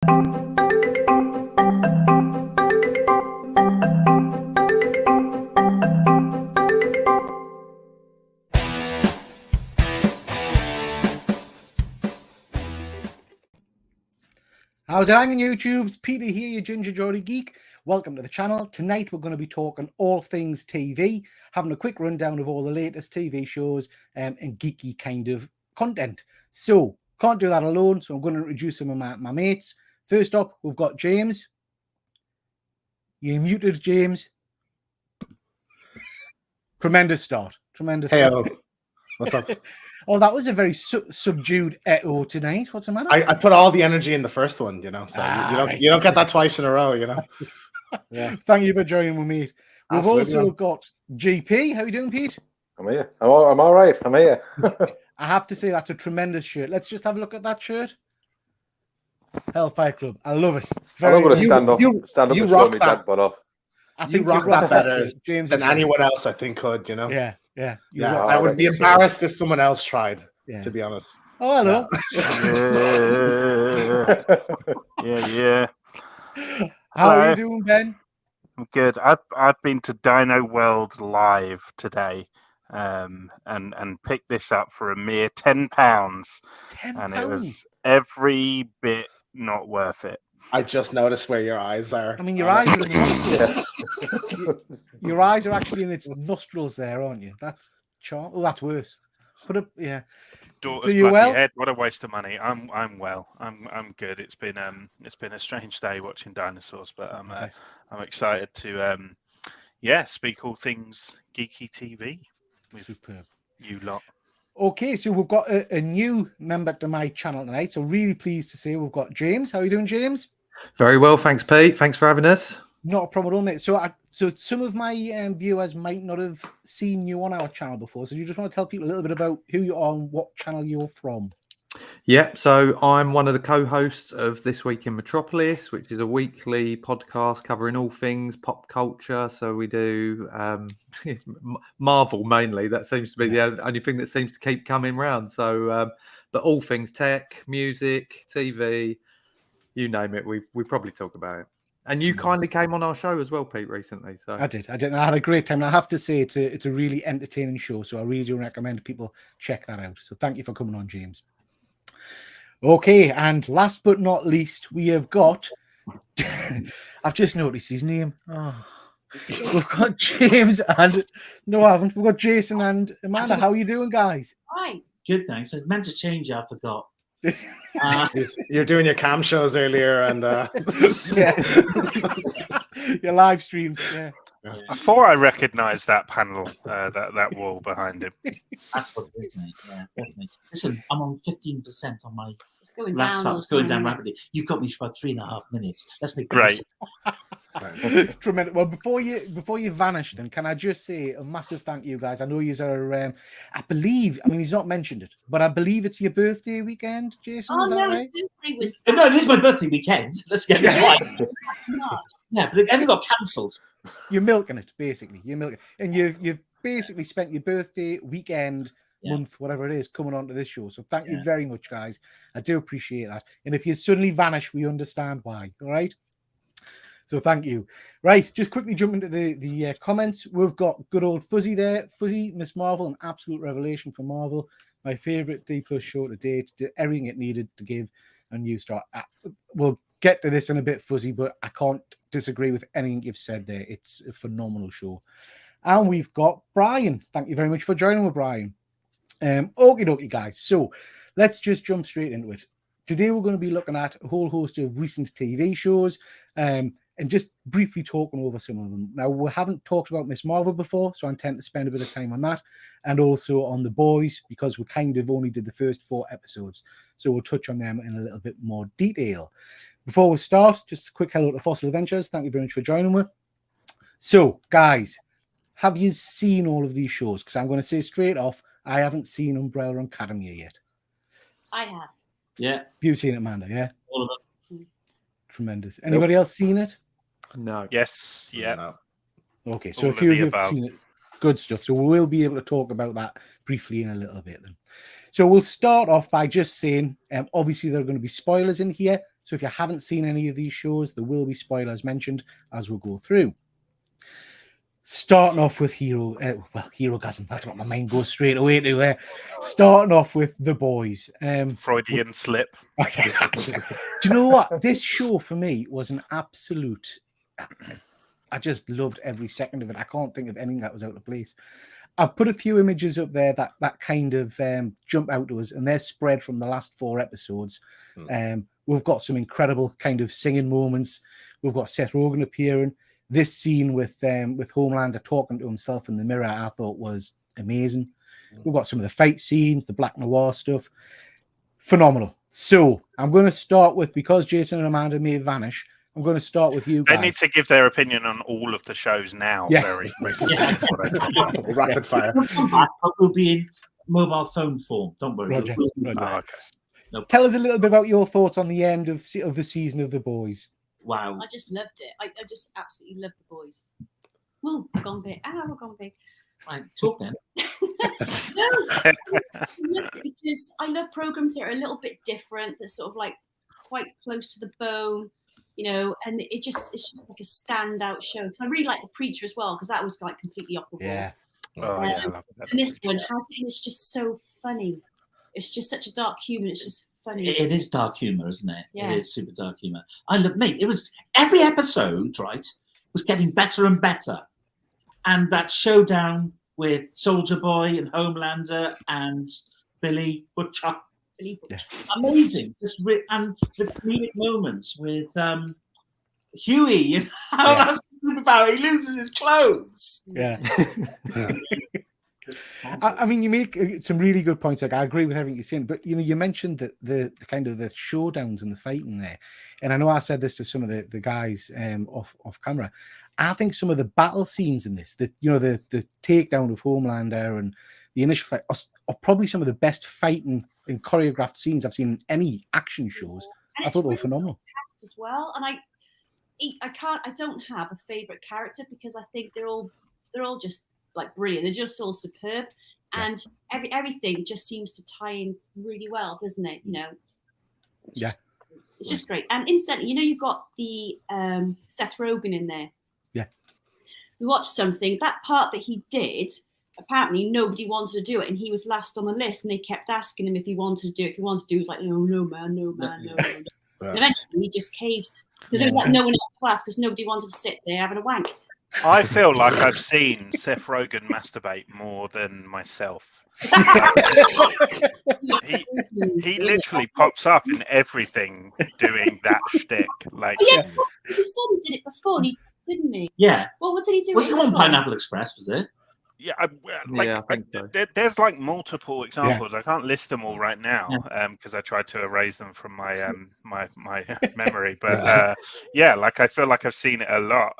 How's it hanging, YouTube? Peter here, your Ginger Jolly Geek. Welcome to the channel. Tonight we're going to be talking all things TV, having a quick rundown of all the latest TV shows and geeky kind of content. So, can't do that alone, so I'm going to introduce some of my mates. First up, we've got James. You're muted, James. Tremendous start. Tremendous Hey, start. What's up? Oh, that was a very subdued echo tonight. What's the matter? I put all the energy in the first one, you know, so you don't get that twice in a row, you know. Yeah. Thank you for joining with me. We've Absolutely. also got GP. How are you doing, Pete? I'm here. I'm all right. I'm here. I have to say that's a tremendous shirt. Let's just have a look at that shirt. Hellfire Club. I love it. I'm not going to stand up you and show rock me that. dead butt off. I think rock that better James, than anyone else, I think, could, you know. Yeah. I would be embarrassed if someone else tried, to be honest. Oh, hello. Yeah. How are you doing, Ben? I'm good. I've been to Dino World Live today, and picked this up for a mere £10, and it was every bit not worth it. I just noticed where your eyes are. I mean, your eyes are in the nostrils. Your eyes are actually in its nostrils there, aren't you? That's charm. Oh, that's worse. Put up, yeah. Daughter's so you bloody well? Head. What a waste of money. I'm well. I'm good. It's been a strange day watching dinosaurs, but I'm excited to speak all things geeky TV with Superb. you lot. Okay, so we've got a new member to my channel tonight. So really pleased to say we've got James. How are you doing, James? Very well, thanks, Pete. Thanks for having us. Not a problem at all, mate. So some of my viewers might not have seen you on our channel before. So you just want to tell people a little bit about who you are and what channel you're from? Yep. So I'm one of the co-hosts of This Week in Metropolis, which is a weekly podcast covering all things pop culture. So we do Marvel mainly. That seems to be the only thing that seems to keep coming round. So, but all things tech, music, TV, you name it, we probably talk about it. And you kindly came on our show as well, Pete, recently. So I did. I had a great time. And I have to say it's a really entertaining show. So I really do recommend people check that out. So thank you for coming on, James. Okay, and last but not least, we have got I've just noticed his name. Oh. We've got James and no, I haven't. We've got Jason and Amanda. How are you doing, guys? Hi. Good, thanks. I meant to change it, I forgot. You're doing your cam shows earlier and your live streams. Yeah. I thought I recognised that panel, that wall behind him. That's what it is, mate. Yeah, definitely. Listen, I'm on 15% on my laptop. It's going down rapidly. You've got me for about 3.5 minutes. Let's make Great. Tremendous. Well, before you vanish, then can I just say a massive thank you, guys? I know you are. I believe. I mean, he's not mentioned it, but I believe it's your birthday weekend, Jason. Oh is that no, right? his birthday was. No, it is my birthday weekend. Let's get this right. Yeah, but everything got cancelled. You're milking it, basically. You're milking it. And you've basically spent your birthday weekend, month, whatever it is, coming onto this show. So thank you very much, guys. I do appreciate that. And if you suddenly vanish, we understand why. All right. So thank you. Right, just quickly jump into the comments. We've got good old Fuzzy there. Fuzzy, Miss Marvel, an absolute revelation for Marvel. My favorite D+ show to date. Did everything it needed to give a new start. We'll get to this in a bit, Fuzzy, but I can't disagree with anything you've said there. It's a phenomenal show. And we've got Brian. Thank you very much for joining with Brian. Okie dokie, guys. So let's just jump straight into it. Today we're going to be looking at a whole host of recent TV shows and just briefly talking over some of them. Now, we haven't talked about Miss Marvel before, so I intend to spend a bit of time on that and also on The Boys because we kind of only did the first 4 episodes. So we'll touch on them in a little bit more detail. Before we start, just a quick hello to Fossil Adventures. Thank you very much for joining me. So, guys, have you seen all of these shows? Because I'm going to say straight off, I haven't seen Umbrella Academy yet. I have. Yeah. You've seen it, Amanda, yeah? All of them. Tremendous. Anybody else seen it? No. Yes. Yeah. No. Okay, so All a few of you of the have above. seen it. Good stuff. So we will be able to talk about that briefly in a little bit then. So we'll start off by just saying, obviously there are going to be spoilers in here. So if you haven't seen any of these shows, there will be spoilers mentioned as we go through. Starting off with Herogasm. That's what my mind goes straight away to there. Starting off with The Boys. Freudian slip. Do you know what? This show for me was an absolute. I just loved every second of it. I can't think of anything that was out of place. I've put a few images up there that kind of jump out to us, and they're spread from the last 4 episodes. We've got some incredible kind of singing moments. We've got Seth Rogen appearing. This scene with Homelander talking to himself in the mirror, I thought was amazing. We've got some of the fight scenes, the black noir stuff. Phenomenal. So I'm going to start with, because Jason and Amanda may vanish, I'm going to start with you guys. They need to give their opinion on all of the shows now. Yeah. Very Rapid fire. We'll come back, but we'll be in mobile phone form. Don't worry. Roger. We'll- Oh, okay. No. Tell us a little bit about your thoughts on the end of the season of The Boys. Wow. I just loved it. I just absolutely loved The Boys. Oh, I've gone big. I've gone big. Right, talk then. I loved it because I love programs that are a little bit different, that sort of like quite close to the bone, and it's just like a standout show. Because I really like The Preacher as well, because that was like completely off the wall. Yeah. Oh, yeah, I love that. And this one has it, and it's just so funny. It's just such a dark humor. It's just funny. It is dark humor, isn't it? Yeah. It is super dark humor. I love, mate. It was every episode, right, was getting better and better, and that showdown with Soldier Boy and Homelander and Billy Butcher, amazing. Just and the comedic moments with Huey and how that's superpower. He loses his clothes. Yeah. I mean, you make some really good points. Like, I agree with everything you're saying, but you mentioned that the kind of the showdowns and the fighting there, and I know I said this to some of the guys off camera. I think some of the battle scenes in this, the takedown of Homelander and the initial fight, are probably some of the best fighting and choreographed scenes I've seen in any action shows. And I thought they were it's phenomenal. cast as well, and I don't have a favorite character because I think they're all just like brilliant. They're just all superb, and everything just seems to tie in really well, doesn't it? It's just great. And incidentally, you've got the Seth Rogen in there. Yeah, we watched something, that part that he did. Apparently, nobody wanted to do it, and he was last on the list. And they kept asking him if he wanted to do it. If he wanted to do it, he was like, no, man. And eventually, he just caved because there was like no one else to ask because nobody wanted to sit there having a wank. I feel like I've seen Seth Rogen masturbate more than myself. He literally pops up in everything doing that shtick. Like, because his son did it before, didn't he? Yeah. Well, what did he do? Was it on Pineapple Express? Was it? Yeah, I think so. There's like multiple examples. I can't list them all right now because I tried to erase them from my my memory. But I feel like I've seen it a lot.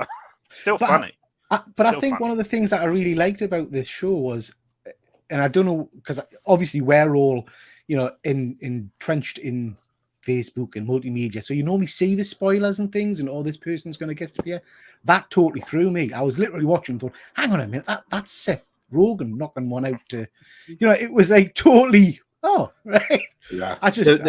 Still funny. I think one of the things that I really liked about this show was, and I don't know, because obviously we're all, entrenched in Facebook and multimedia, so you normally see the spoilers and things, and this person's going to get to here. That totally threw me. I was literally watching and thought, hang on a minute, that's Seth Rogen knocking one out to, it was like totally, right. Yeah. I loved it.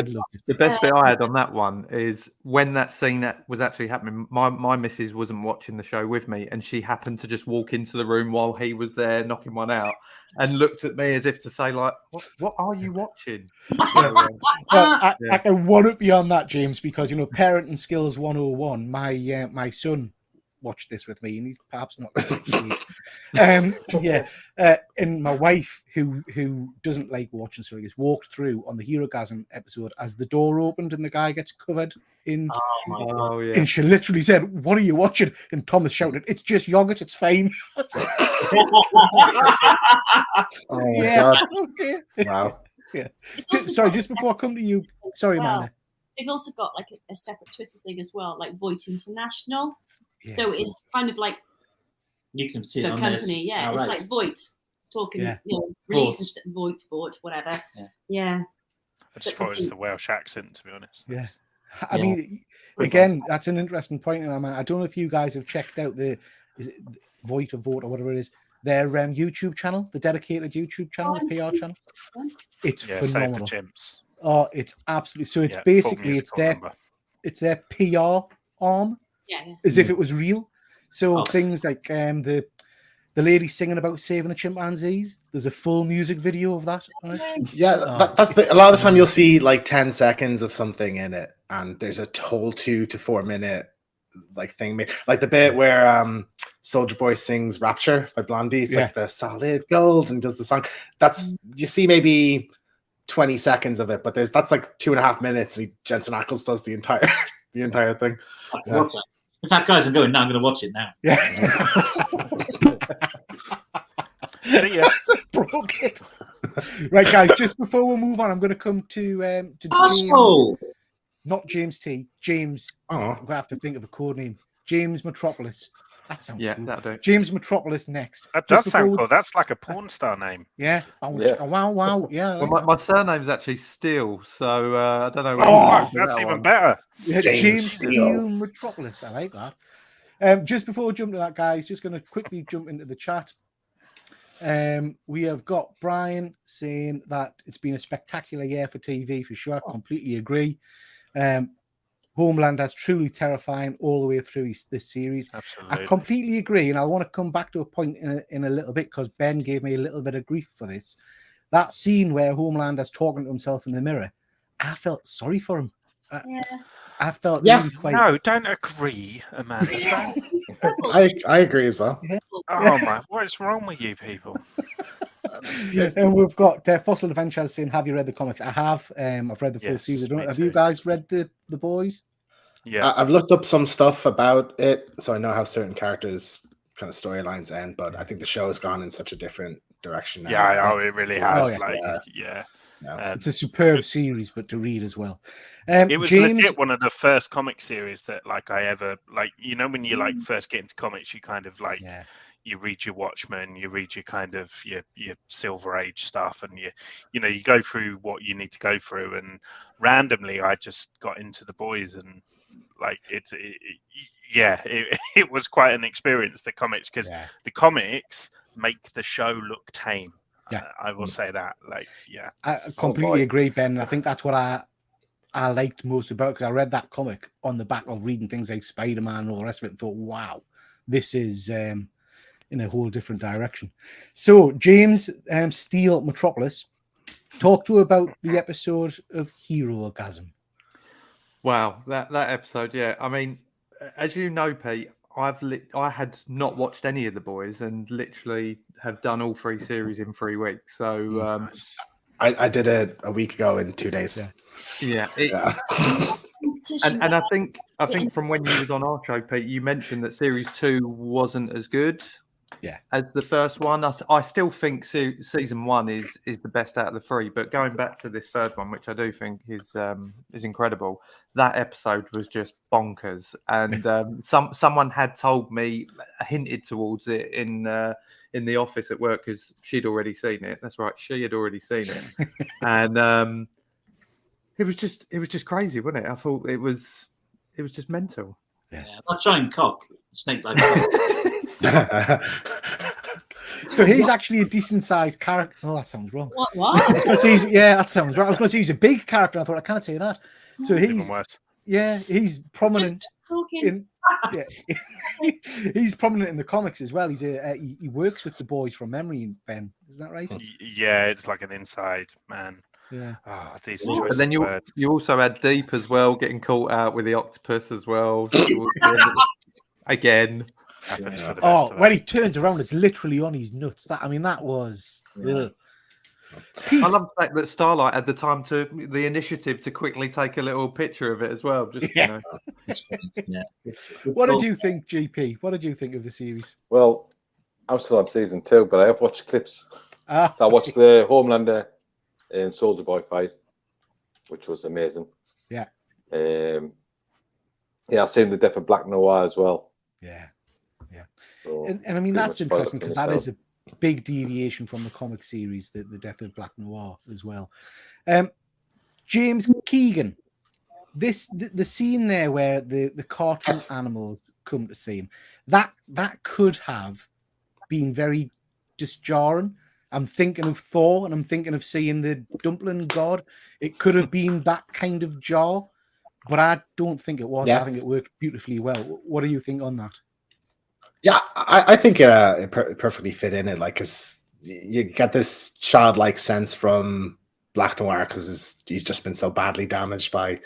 The best bit I had on that one is when that scene that was actually happening, my missus wasn't watching the show with me, and she happened to just walk into the room while he was there knocking one out and looked at me as if to say, like, what are you watching? I can one up beyond that, James, because parenting skills 101. My son watched this with me, and he's perhaps not and my wife, who doesn't like watching series, walked through on the Herogasm episode as the door opened and the guy gets covered in and she literally said, "What are you watching?" And Thomas shouted, "It's just yogurt, it's fine." God. Okay. Wow. Yeah. Just before I come to you, sorry, Amanda. They've also got like a separate Twitter thing as well, like Voight International. Yeah. So it's kind of like You can see the it on company, this. it's like Voight talking, releases Voight, whatever. Yeah. I just thought it was the Welsh accent, to be honest. Yeah. I mean, again, that's an interesting point. I don't know if you guys have checked out Voight or whatever it is, their YouTube channel, the dedicated YouTube channel, the PR channel. It's phenomenal. Save the Chimps. Oh, it's absolutely. So it's basically, it's their it's their PR arm, Yeah. as if it was real. So things like the lady singing about saving the chimpanzees. There's a full music video of that. Right? Yeah, that's a lot of the time you'll see like 10 seconds of something in it, and there's a whole 2 to 4 minute like thing, like the bit where Soldier Boy sings Rapture by Blondie. It's like the solid gold and does the song. That's, you see maybe 20 seconds of it, but that's like 2.5 minutes, and Jensen Ackles does the entire thing. In fact, guys, I'm going now. I'm going to watch it now. Yeah. See ya. Broken. Right, guys, just before we move on, I'm going to come to James, not James T. James. I'm going to have to think of a code name. James Metropolis. That sounds cool. That'll do. James Metropolis next. That does sound cool. That's like a porn star name. Yeah. Wow. Yeah. Well, my surname's actually Steele, so I don't know. That's even better. Yeah, James Steele Metropolis. I like that. Just before we jump to that, guys, just going to quickly jump into the chat. We have got Brian saying that it's been a spectacular year for TV for sure. I completely agree. Homeland is truly terrifying all the way through this series. Absolutely. I completely agree, and I want to come back to a point in a little bit, because Ben gave me a little bit of grief for this. That scene where Homeland is talking to himself in the mirror, I felt sorry for him. I felt really quite... No, don't agree, Amanda. I agree as well. Yeah. Oh my, what is wrong with you people? And we've got Fossil Adventures saying, have you read the comics? I have. I've read the full season. Have you guys read the boys? Yeah, I've looked up some stuff about it, so I know how certain characters kind of storylines end, but I think the show has gone in such a different direction now. Yeah, it really has. It's a superb series, but to read as well. It was James... legit one of the first comic series that I ever when you first get into comics, you kind of you read your Watchmen, you read your kind of your Silver Age stuff, and you go through what you need to go through. And randomly, I just got into the boys, and it was quite an experience. The comics, because the comics make the show look tame. Yeah, I will say that. I completely agree, Ben. I think that's what I liked most about it, because I read that comic on the back of reading things like Spider-Man and all the rest of it, and thought, wow, this is in a whole different direction. So, James Steele Metropolis, talk to about the episode of Hero-gasm. Wow, that episode, yeah. I mean, as you know, Pete, I had not watched any of the boys, and literally have done all 3 series in 3 weeks. So I did it a week ago in 2 days. And I think from when you was on our show, Pete, you mentioned that series 2 wasn't as good as the first one. I still think season 1 is the best out of the 3, but going back to this third one, which I do think is incredible, that episode was just bonkers. And someone had told me, hinted towards it in the office at work, because she'd already seen it. That's right, she had already seen it. And it was just crazy, wasn't it? I thought it was just mental. Yeah, that giant cock, snake like that. So he's actually a decent sized character. Oh, that sounds wrong. What? That sounds right. I was going to say he's a big character. I thought, I can't say that. So he's prominent he's prominent in the comics as well. He works with the boys from memory, Ben. Isn't that right? Yeah, it's like an inside man. Yeah. Oh, these and then you also had Deep as well, getting caught out with the octopus as well. Again. When he turns around, it's literally on his nuts. That was. I love the fact that Starlight had the initiative to quickly take a little picture of it as well. What did you think, GP? What did you think of the series? Well, I'm still on season 2, but I have watched clips. So I watched the Homelander and Soldier Boy fight, which was amazing. Yeah. I've seen the death of Black Noir as well. Yeah. So and I mean, that's interesting, because that is a big deviation from the comic series, the death of Black Noir as well. James Keegan, the scene there where the cartoon animals come to see him, that could have been very disjarring. I'm thinking of Thor, and I'm thinking of seeing the dumpling god. It could have been that kind of jar, but I don't think it was. Yeah. I think it worked beautifully well. What do you think on that? Yeah, I think it perfectly fit in it. Like, 'cause you get this childlike sense from Black Noir because he's just been so badly damaged by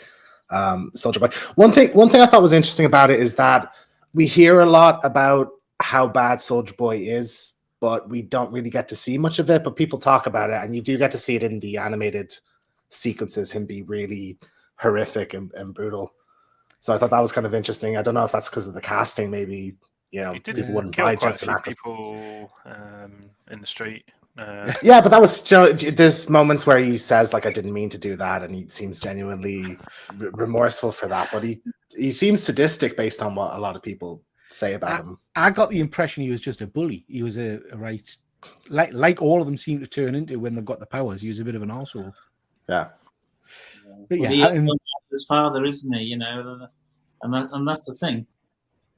Soldier Boy. One thing I thought was interesting about it is that we hear a lot about how bad Soldier Boy is, but we don't really get to see much of it. But people talk about it, and you do get to see it in the animated sequences, him be really horrific and brutal. So I thought that was kind of interesting. I don't know if that's because of the casting, maybe. You know, people wouldn't kill buy quite a Jensen few Ackles. people in the street. Yeah, but that was, you know, there's moments where he says like, "I didn't mean to do that," and he seems genuinely remorseful for that. But he seems sadistic based on what a lot of people say about him. I got the impression he was just a bully. He was a right, like all of them seem to turn into when they've got the powers. He was a bit of an arsehole. Yeah. But well, yeah, he is his father, isn't he? You know, and that's the thing.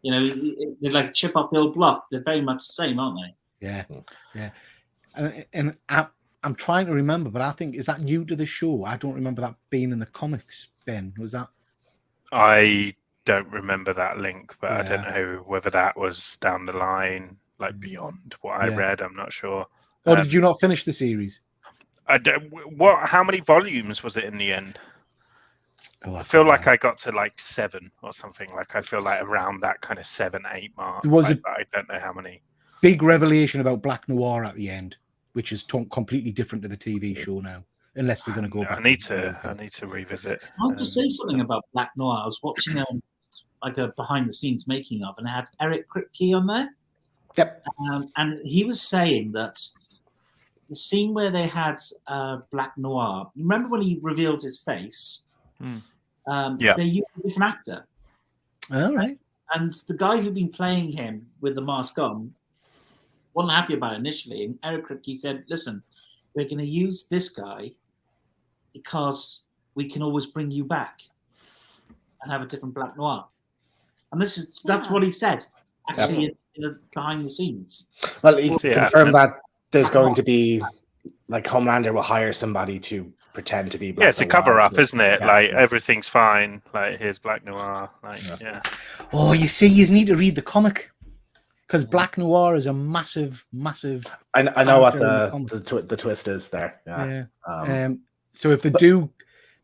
You know, they're like a chip off the old block. They're very much the same, aren't they? Yeah, yeah. And I'm trying to remember, but I think, is that new to the show? I don't remember that being in the comics. Ben, was that? I don't remember that link, but I Yeah. don't know whether that was down the line, like beyond what I Yeah. read. I'm not sure. Or did you not finish the series? I don't. How many volumes was it in the end? Oh, I feel like I got to like 7 or something. Like I feel like around that kind of 7, 8 mark. There was I don't know how many. Big revelation about Black Noir at the end, which is completely different to the TV show now, unless they're going to go back. I need to revisit. I want to say something about Black Noir. I was watching like a behind the scenes making of, and it had Eric Kripke on there. Yep. And he was saying that the scene where they had Black Noir. You remember when he revealed his face? Yeah. They used a different actor. All right. And the guy who'd been playing him with the mask on wasn't happy about it initially. And Eric Kripke said, "Listen, we're going to use this guy because we can always bring you back and have a different Black Noir." And that's what he said, actually, in behind the scenes. Well, he confirmed that there's going to be, like, Homelander will hire somebody to pretend to be Black Noir. It's a cover up, isn't it? Everything's fine. Like, here's Black Noir. Oh, you see, you need to read the comic, because Black Noir is a massive. I know what the twist is there. Yeah. So if they do,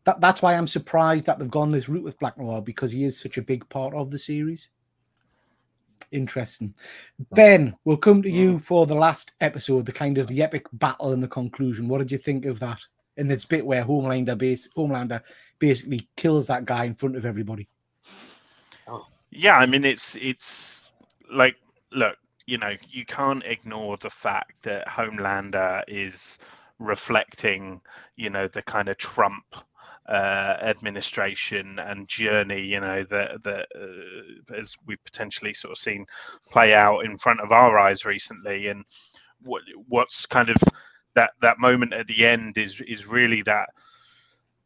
that's why I'm surprised that they've gone this route with Black Noir, because he is such a big part of the series. Interesting. Ben, we'll come to you for the last episode, the epic battle and the conclusion. What did you think of that? In this bit where Homelander basically kills that guy in front of everybody. Yeah, I mean, it's like, look, you know, you can't ignore the fact that Homelander is reflecting, you know, the kind of Trump administration and journey, you know, that as we've potentially sort of seen play out in front of our eyes recently. And what's kind of that moment at the end is really that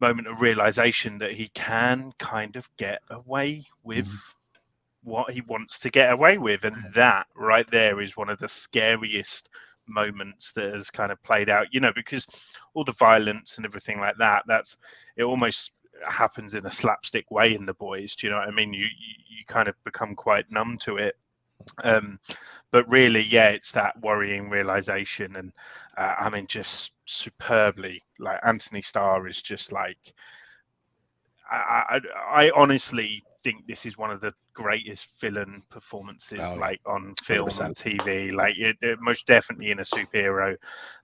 moment of realization that he can kind of get away with what he wants to get away with. And that right there is one of the scariest moments that has kind of played out, you know, because all the violence and everything like that, it almost happens in a slapstick way in The Boys. Do you know what I mean? You kind of become quite numb to it. But really, yeah, it's that worrying realization. And I mean, just superbly, like, Anthony Starr is just like, I honestly think this is one of the greatest villain performances, like, on film 100%. And TV. Like, it most definitely in a superhero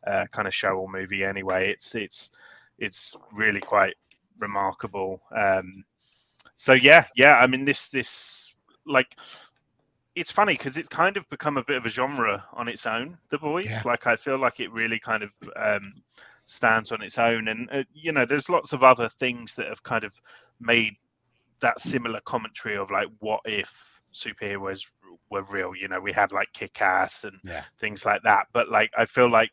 kind of show or movie. Anyway, it's really quite remarkable. So yeah. I mean, this like, it's funny because it's kind of become a bit of a genre on its own, The Boys. Yeah. Like, I feel like it really kind of stands on its own. And, you know, there's lots of other things that have kind of made that similar commentary of, like, what if superheroes were real? You know, we had, like, Kick-Ass and things like that. But, like, I feel like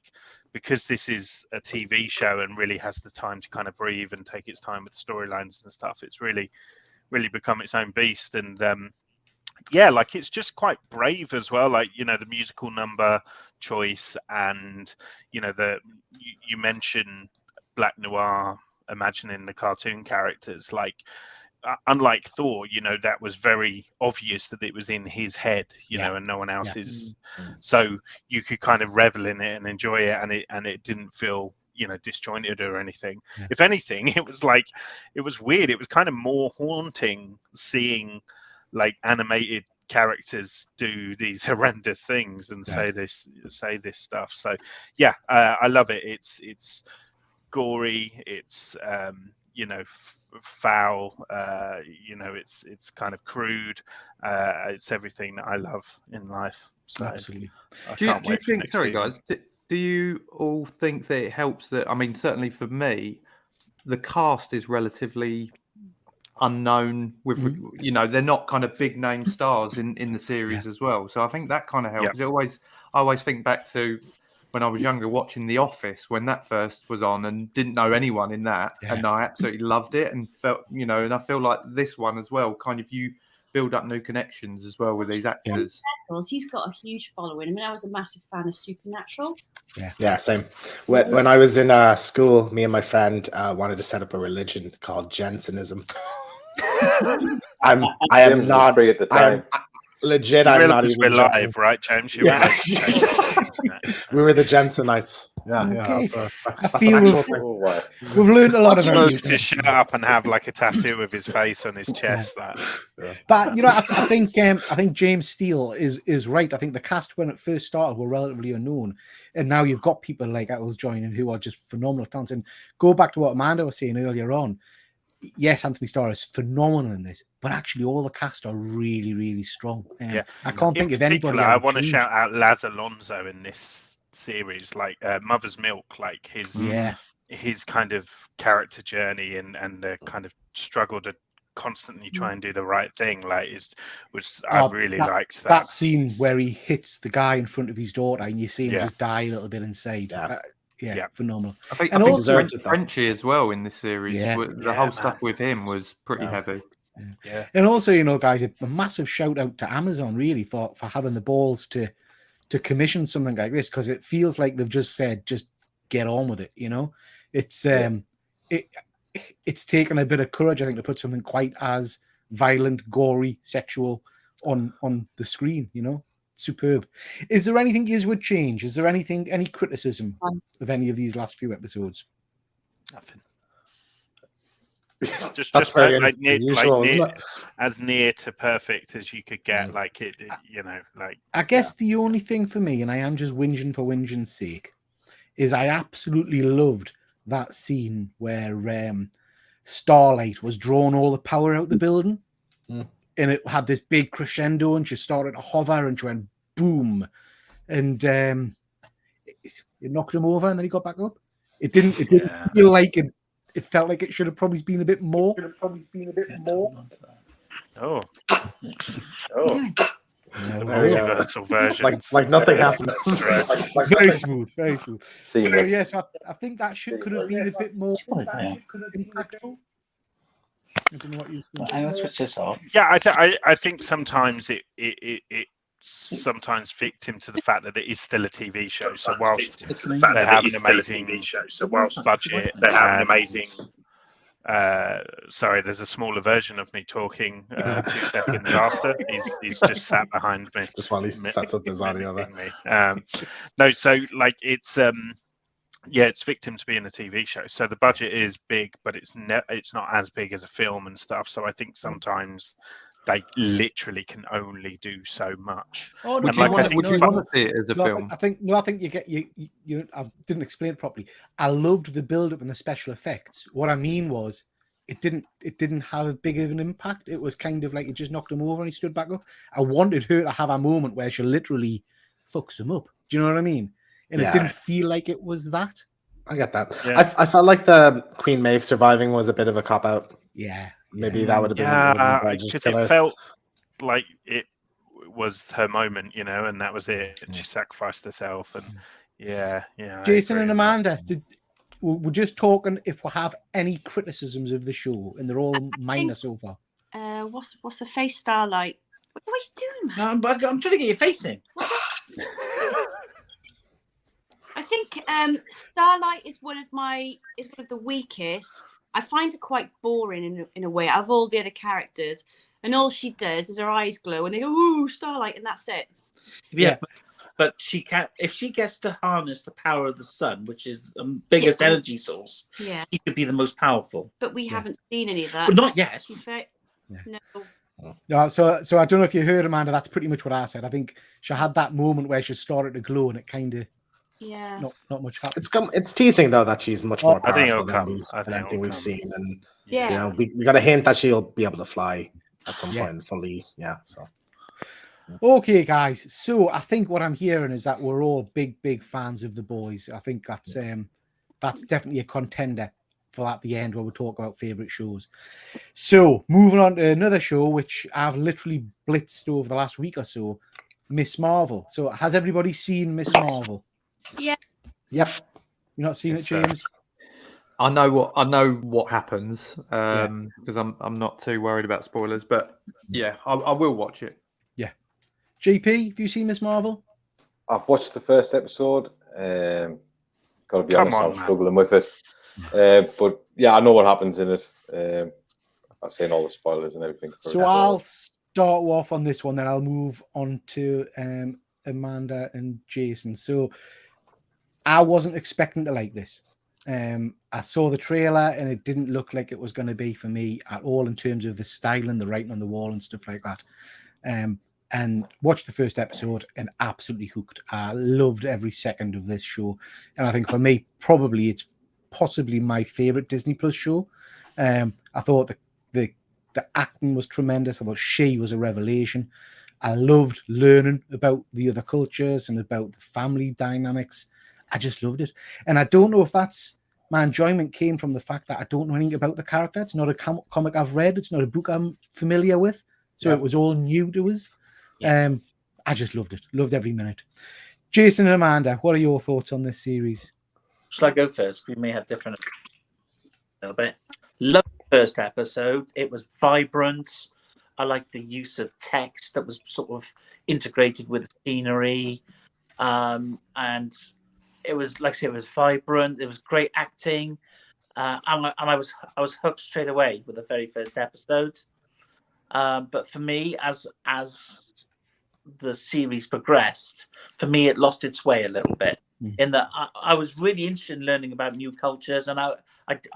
because this is a TV show and really has the time to kind of breathe and take its time with storylines and stuff, it's really become its own beast. And yeah, like, it's just quite brave as well. Like, you know, the musical number choice, and, you know, you mentioned Black Noir imagining the cartoon characters. Like, unlike Thor, that was very obvious that it was in his head, and no one else's. So you could kind of revel in it and enjoy it, and it didn't feel disjointed or anything. If anything, it was weird. It was kind of more haunting seeing like animated characters do these horrendous things and say this stuff. So yeah, I love it. It's gory, it's foul, it's kind of crude, it's everything that I love in life. So absolutely. Do you think, sorry guys, do you all think that it helps that, I mean, certainly for me, the cast is relatively unknown with they're not kind of big name stars in the series as well, so I think that kind of helps. I always think back to when I was younger watching The Office when that first was on and didn't know anyone in that, and I absolutely loved it and felt and I feel like this one as well, kind of you build up new connections as well with these actors. He's got a huge following. I mean, I was a massive fan of Supernatural. Yeah, same. When I was in school, me and my friend wanted to set up a religion called Jansenism. I am not free at the time. Legit, I'm not even live, right, James? We were the Jensenites. That's I feel we've learned a lot about you. To shut up and have like a tattoo of his face on his chest. But I think James Steele is right. I think the cast when it first started were relatively unknown, and now you've got people like Eccles joining who are just phenomenal talents. And go back to what Amanda was saying earlier on. Yes, Anthony Starr is phenomenal in this, but actually all the cast are really, really strong. I can't think of anybody. I want to shout out Laz Alonso in this series, like Mother's Milk, like his kind of character journey and the kind of struggle to constantly try and do the right thing. I really liked that scene where he hits the guy in front of his daughter and you see him just die a little bit inside. Phenomenal. I think also Frenchie as well in this series. The whole stuff with him was pretty heavy. And also, guys, a massive shout out to Amazon really for having the balls to commission something like this, because it feels like they've just said, just get on with it. It's taken a bit of courage, I think, to put something quite as violent, gory, sexual on the screen. Superb. Is there anything you would change? Is there any criticism of any of these last few episodes? Nothing. That's very unusual, as near to perfect as you could get. I guess the only thing for me, and I am just whinging for whinging's sake, is I absolutely loved that scene where Starlight was drawing all the power out the building. And it had this big crescendo, and she started to hover, and she went boom, and it knocked him over, and then he got back up. It didn't feel like it. It felt like it should have probably been a bit more. Universal version, like nothing happened. Very smooth. Yes, I think that could have been a bit more impactful. I don't know what you think. I'm going to switch this off. Yeah, I think sometimes it sometimes victim to the fact that it is still a TV show. So whilst they have an amazing budget, they have an amazing. Sorry, there's a smaller version of me talking 2 seconds after. He's just sat behind me. Just while he sets up his audio there. No, so like it's it's victim to being a TV show. So the budget is big, but it's not as big as a film and stuff. So I think sometimes they literally can only do so much. Oh, would you want to see it as a film? I think you get you. I didn't explain it properly. I loved the build up and the special effects. What I mean was, it didn't have a big of an impact. It was kind of like it just knocked him over and he stood back up. I wanted her to have a moment where she literally fucks him up. Do you know what I mean? And it didn't feel like it was that. I get that. Yeah. I felt like the Queen Maeve surviving was a bit of a cop out. Maybe that would have been because it felt like it was her moment, and that was it. And she sacrificed herself, and Jason and Amanda, we're just talking if we have any criticisms of the show, and they're all minor so far. What's the face Starlight? What are you doing, man? No, I'm trying to get your face in. I think Starlight is one of the weakest, I find her quite boring in a way. Out of all the other characters, and all she does is her eyes glow, and they go, "Ooh, Starlight," and that's it. Yeah. But she can, if she gets to harness the power of the sun, which is the biggest energy source, she could be the most powerful. But we haven't seen any of that. But not yet. No. So I don't know if you heard, Amanda. That's pretty much what I said. I think she had that moment where she started to glow, and it kind of not much happened. It's teasing though that she's much more powerful than anything we've seen, and you know we got a hint that she'll be able to fly at some point fully. Yeah. So. Okay, guys. So I think what I'm hearing is that we're all big fans of The Boys. I think that's definitely a contender for at the end when we talk about favorite shows. So moving on to another show which I've literally blitzed over the last week or so, Miss Marvel. So has everybody seen Miss Marvel? Yeah. Yep. You're not seeing it, James? I know what happens because I'm not too worried about spoilers, but yeah, I will watch it. Yeah. JP, have you seen Miss Marvel? I've watched the first episode. Gotta be honest, I'm struggling with it. But yeah, I know what happens in it. I've seen all the spoilers and everything. So I'll start off on this one, then I'll move on to Amanda and Jason. So I wasn't expecting to like this. I saw the trailer and it didn't look like it was going to be for me at all in terms of the style and the writing on the wall and stuff like that. And watched the first episode and absolutely hooked. I loved every second of this show. And I think for me, probably it's possibly my favorite Disney Plus show. I thought the acting was tremendous. I thought she was a revelation. I loved learning about the other cultures and about the family dynamics. I just loved it. And I don't know if that's my enjoyment came from the fact that I don't know anything about the character. It's not a comic I've read. It's not a book I'm familiar with. So it was all new to us. I just loved it. Loved every minute. Jason and Amanda, what are your thoughts on this series? Shall I go first? We may have different a little bit. Love the first episode. It was vibrant. I liked the use of text that was sort of integrated with scenery. And it was, like I said, it was vibrant. It was great acting. And I was hooked straight away with the very first episode. But for me, as the series progressed, for me it lost its way a little bit. In that I was really interested in learning about new cultures, and I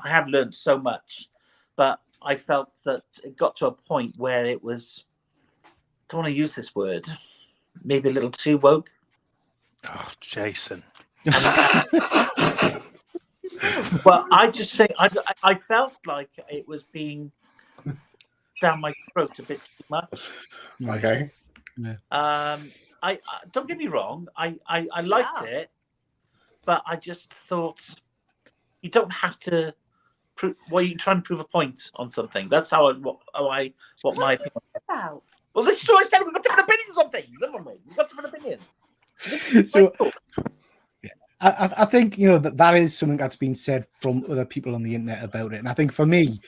have learned so much, but I felt that it got to a point where it was, I don't want to use this word, maybe a little too woke. Oh, Jason. Well, I just think I felt like it was being down my throat a bit too much. Okay. Yeah. I don't get me wrong. I liked it, but I just thought you don't have to. You try and prove a point on something. That's what my opinion about. Well, this is what I said. We've got different opinions on things, haven't we? We've got different opinions. So, I think that is something that's been said from other people on the internet about it, and I think for me,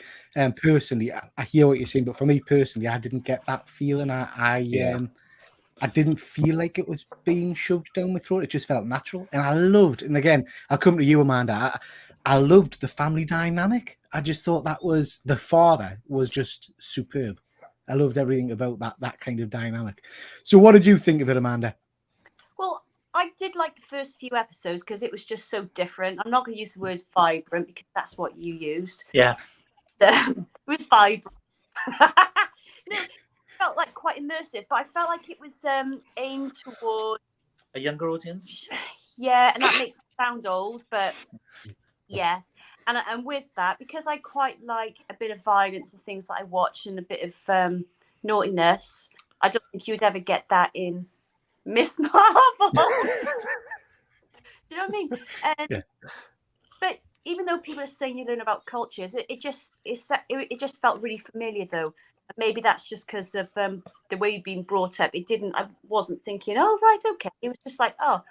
personally, I hear what you're saying, but for me personally, I didn't get that feeling. I didn't feel like it was being shoved down my throat. It just felt natural, and I loved. And again, I'll come to you, Amanda. I loved the family dynamic. I just thought the father was just superb. I loved everything about that kind of dynamic. So, what did you think of it, Amanda? Well, I did like the first few episodes because it was just so different. I'm not going to use the word vibrant because that's what you used. Yeah. It was vibrant. No, it felt like quite immersive, but I felt like it was aimed toward a younger audience. Yeah, and that makes me sound old, but yeah. And with that, because I quite like a bit of violence and things that I watch and a bit of naughtiness, I don't think you would ever get that in Miss Marvel. Do you know what I mean? And, but even though people are saying you learn about cultures, it just felt really familiar though. Maybe that's just because of the way you've been brought up. I wasn't thinking, oh right, okay. It was just like, oh,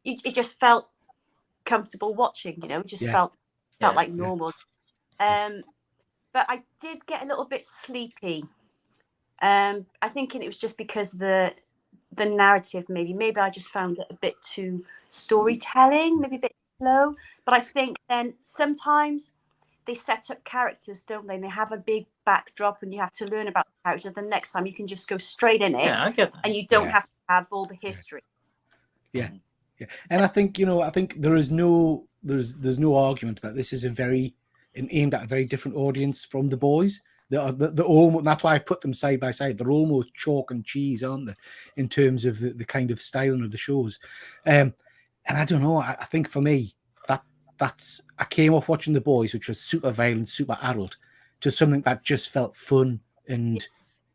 it just felt comfortable watching. It just felt like normal. But I did get a little bit sleepy. I think it was just because the narrative. Maybe I just found it a bit too storytelling, maybe a bit slow. But I think then sometimes they set up characters, don't they? And they have a big backdrop, and you have to learn about the character. The next time you can just go straight in it, Yeah, I get that. and you don't have to have all the history. Yeah. And I think there's no argument that this is aimed at a very different audience from The Boys. They're almost, that's why I put them side by side. They're almost chalk and cheese, aren't they, in terms of the kind of styling of the shows. And I don't know. I think for me, I came off watching The Boys, which was super violent, super adult, to something that just felt fun and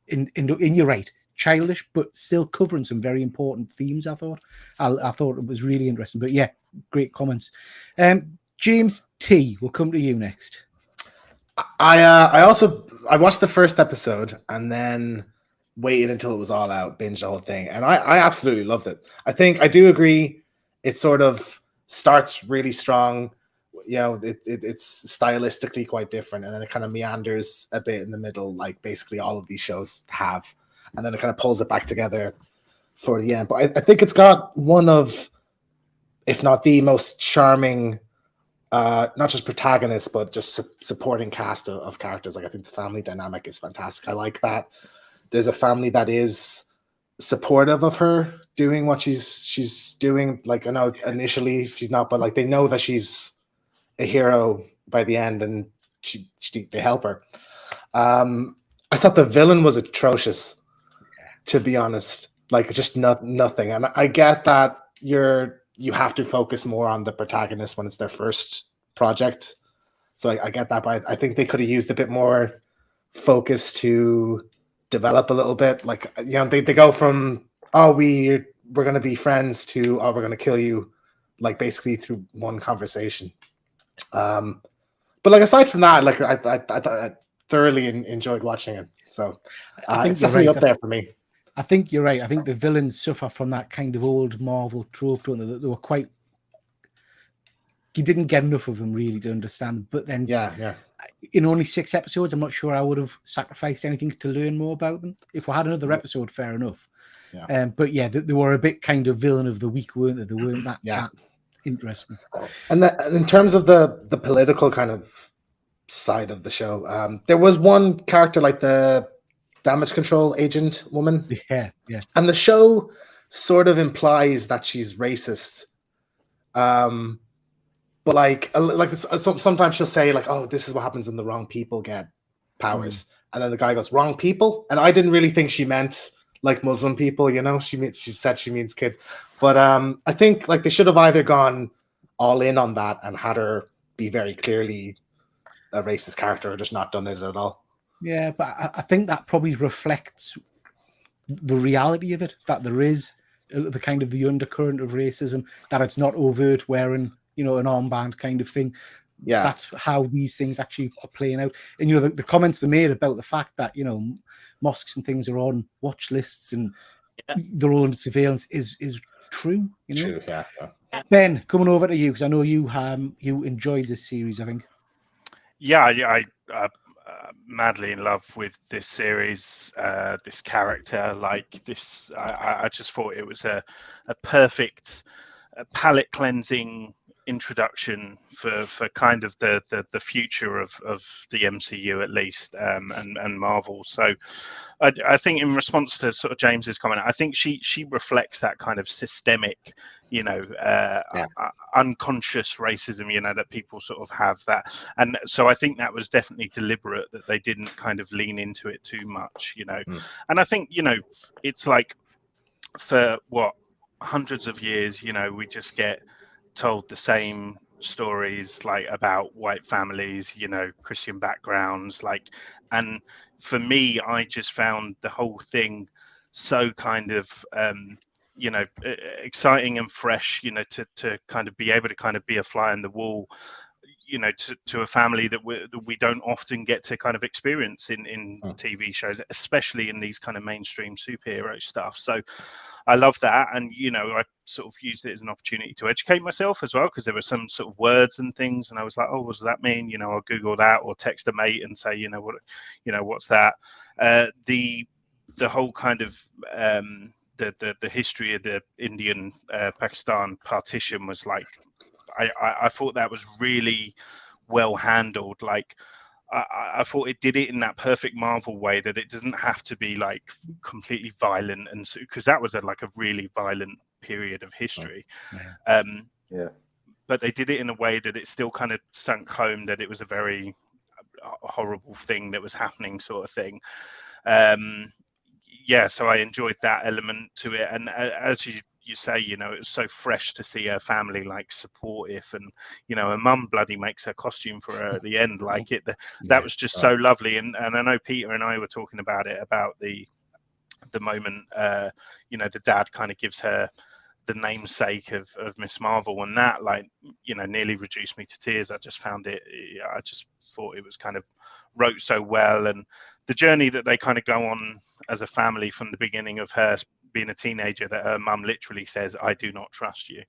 you're right, childish, but still covering some very important themes. I thought it was really interesting. But yeah, great comments. James T, we'll come to you next. I watched the first episode and then waited until it was all out, binged the whole thing, and I absolutely loved it. I do agree. It sort of starts really strong. You know, it's stylistically quite different, and then it kind of meanders a bit in the middle, like basically all of these shows have, and then it kind of pulls it back together for the end. But I think it's got one of, if not the most charming, not just protagonists, but just supporting cast of characters. Like, I think the family dynamic is fantastic. I like that there's a family that is supportive of her doing what she's doing. Like, I know initially she's not, but like they know that she's a hero by the end, and they help her. I thought the villain was atrocious, to be honest. Like, just nothing. And I get that you have to focus more on the protagonist when it's their first project. So I get that, but I think they could have used a bit more focus to develop a little bit. Like, you know, they go from, oh, we're going to be friends to, oh, we're going to kill you, like basically through one conversation. But like, aside from that, like I thoroughly enjoyed watching it. So I think it's definitely up there for me. I think you're right. I think the villains suffer from that kind of old Marvel trope, don't they? They were quite. You didn't get enough of them really to understand them. But then, in only 6 episodes, I'm not sure I would have sacrificed anything to learn more about them. If we had another episode, fair enough. Yeah. But yeah, they were a bit kind of villain of the week, weren't they? They weren't that interesting. And in terms of the political kind of side of the show, there was one character, like the damage control agent woman. Yeah. And the show sort of implies that she's racist. But like sometimes she'll say like, "Oh, this is what happens when the wrong people get powers," and then the guy goes, "Wrong people," and I didn't really think she meant like Muslim people. You know, she said she means kids. But I think like they should have either gone all in on that and had her be very clearly a racist character, or just not done it at all. Yeah, but I think that probably reflects the reality of it, that there is the kind of the undercurrent of racism, that it's not overt wearing, you know, an armband kind of thing. Yeah, that's how these things actually are playing out. And, you know, the comments they made about the fact that, you know, mosques and things are on watch lists and they're all under surveillance is true. You know? True, yeah. Ben, coming over to you, because I know you enjoyed this series, I think. Yeah, I madly in love with this series, this character. Like this, I just thought it was a perfect palate cleansing introduction for kind of the future of the MCU, at least, and Marvel. So I think in response to sort of James's comment, I think she reflects that kind of systemic, you know, unconscious racism, you know, that people sort of have that. And so I think that was definitely deliberate, that they didn't kind of lean into it too much, you know. And I think, you know, it's like for hundreds of years, you know, we just get told the same stories like about white families, you know, Christian backgrounds, like, and for me, I just found the whole thing so kind of you know, exciting and fresh, you know, to kind of be able to kind of be a fly on the wall, you know, to a family that we don't often get to kind of experience in TV shows, especially in these kind of mainstream superhero stuff. So I love that. And, you know, I sort of used it as an opportunity to educate myself as well, because there were some sort of words and things, and I was like, oh, what does that mean? You know, I'll Google that or text a mate and say, you know, what's that? The whole kind of the history of the Indian Pakistan partition was like, I thought that was really well handled. Like I thought it did it in that perfect Marvel way, that it doesn't have to be like completely violent, and because that was like a really violent period of history. But they did it in a way that it still kind of sunk home that it was a very horrible thing that was happening, sort of thing. So I enjoyed that element to it, and as you say, you know, it was so fresh to see her family like supportive, and you know, her mum bloody makes her costume for her at the end, like that was just so lovely. And I know Peter and I were talking about it, about the moment, you know, the dad kind of gives her the namesake of Miss Marvel, and that, like, you know, nearly reduced me to tears. I just found it, I just thought it was kind of wrote so well, and the journey that they kind of go on as a family from the beginning of her being a teenager, that her mum literally says, "I do not trust you,"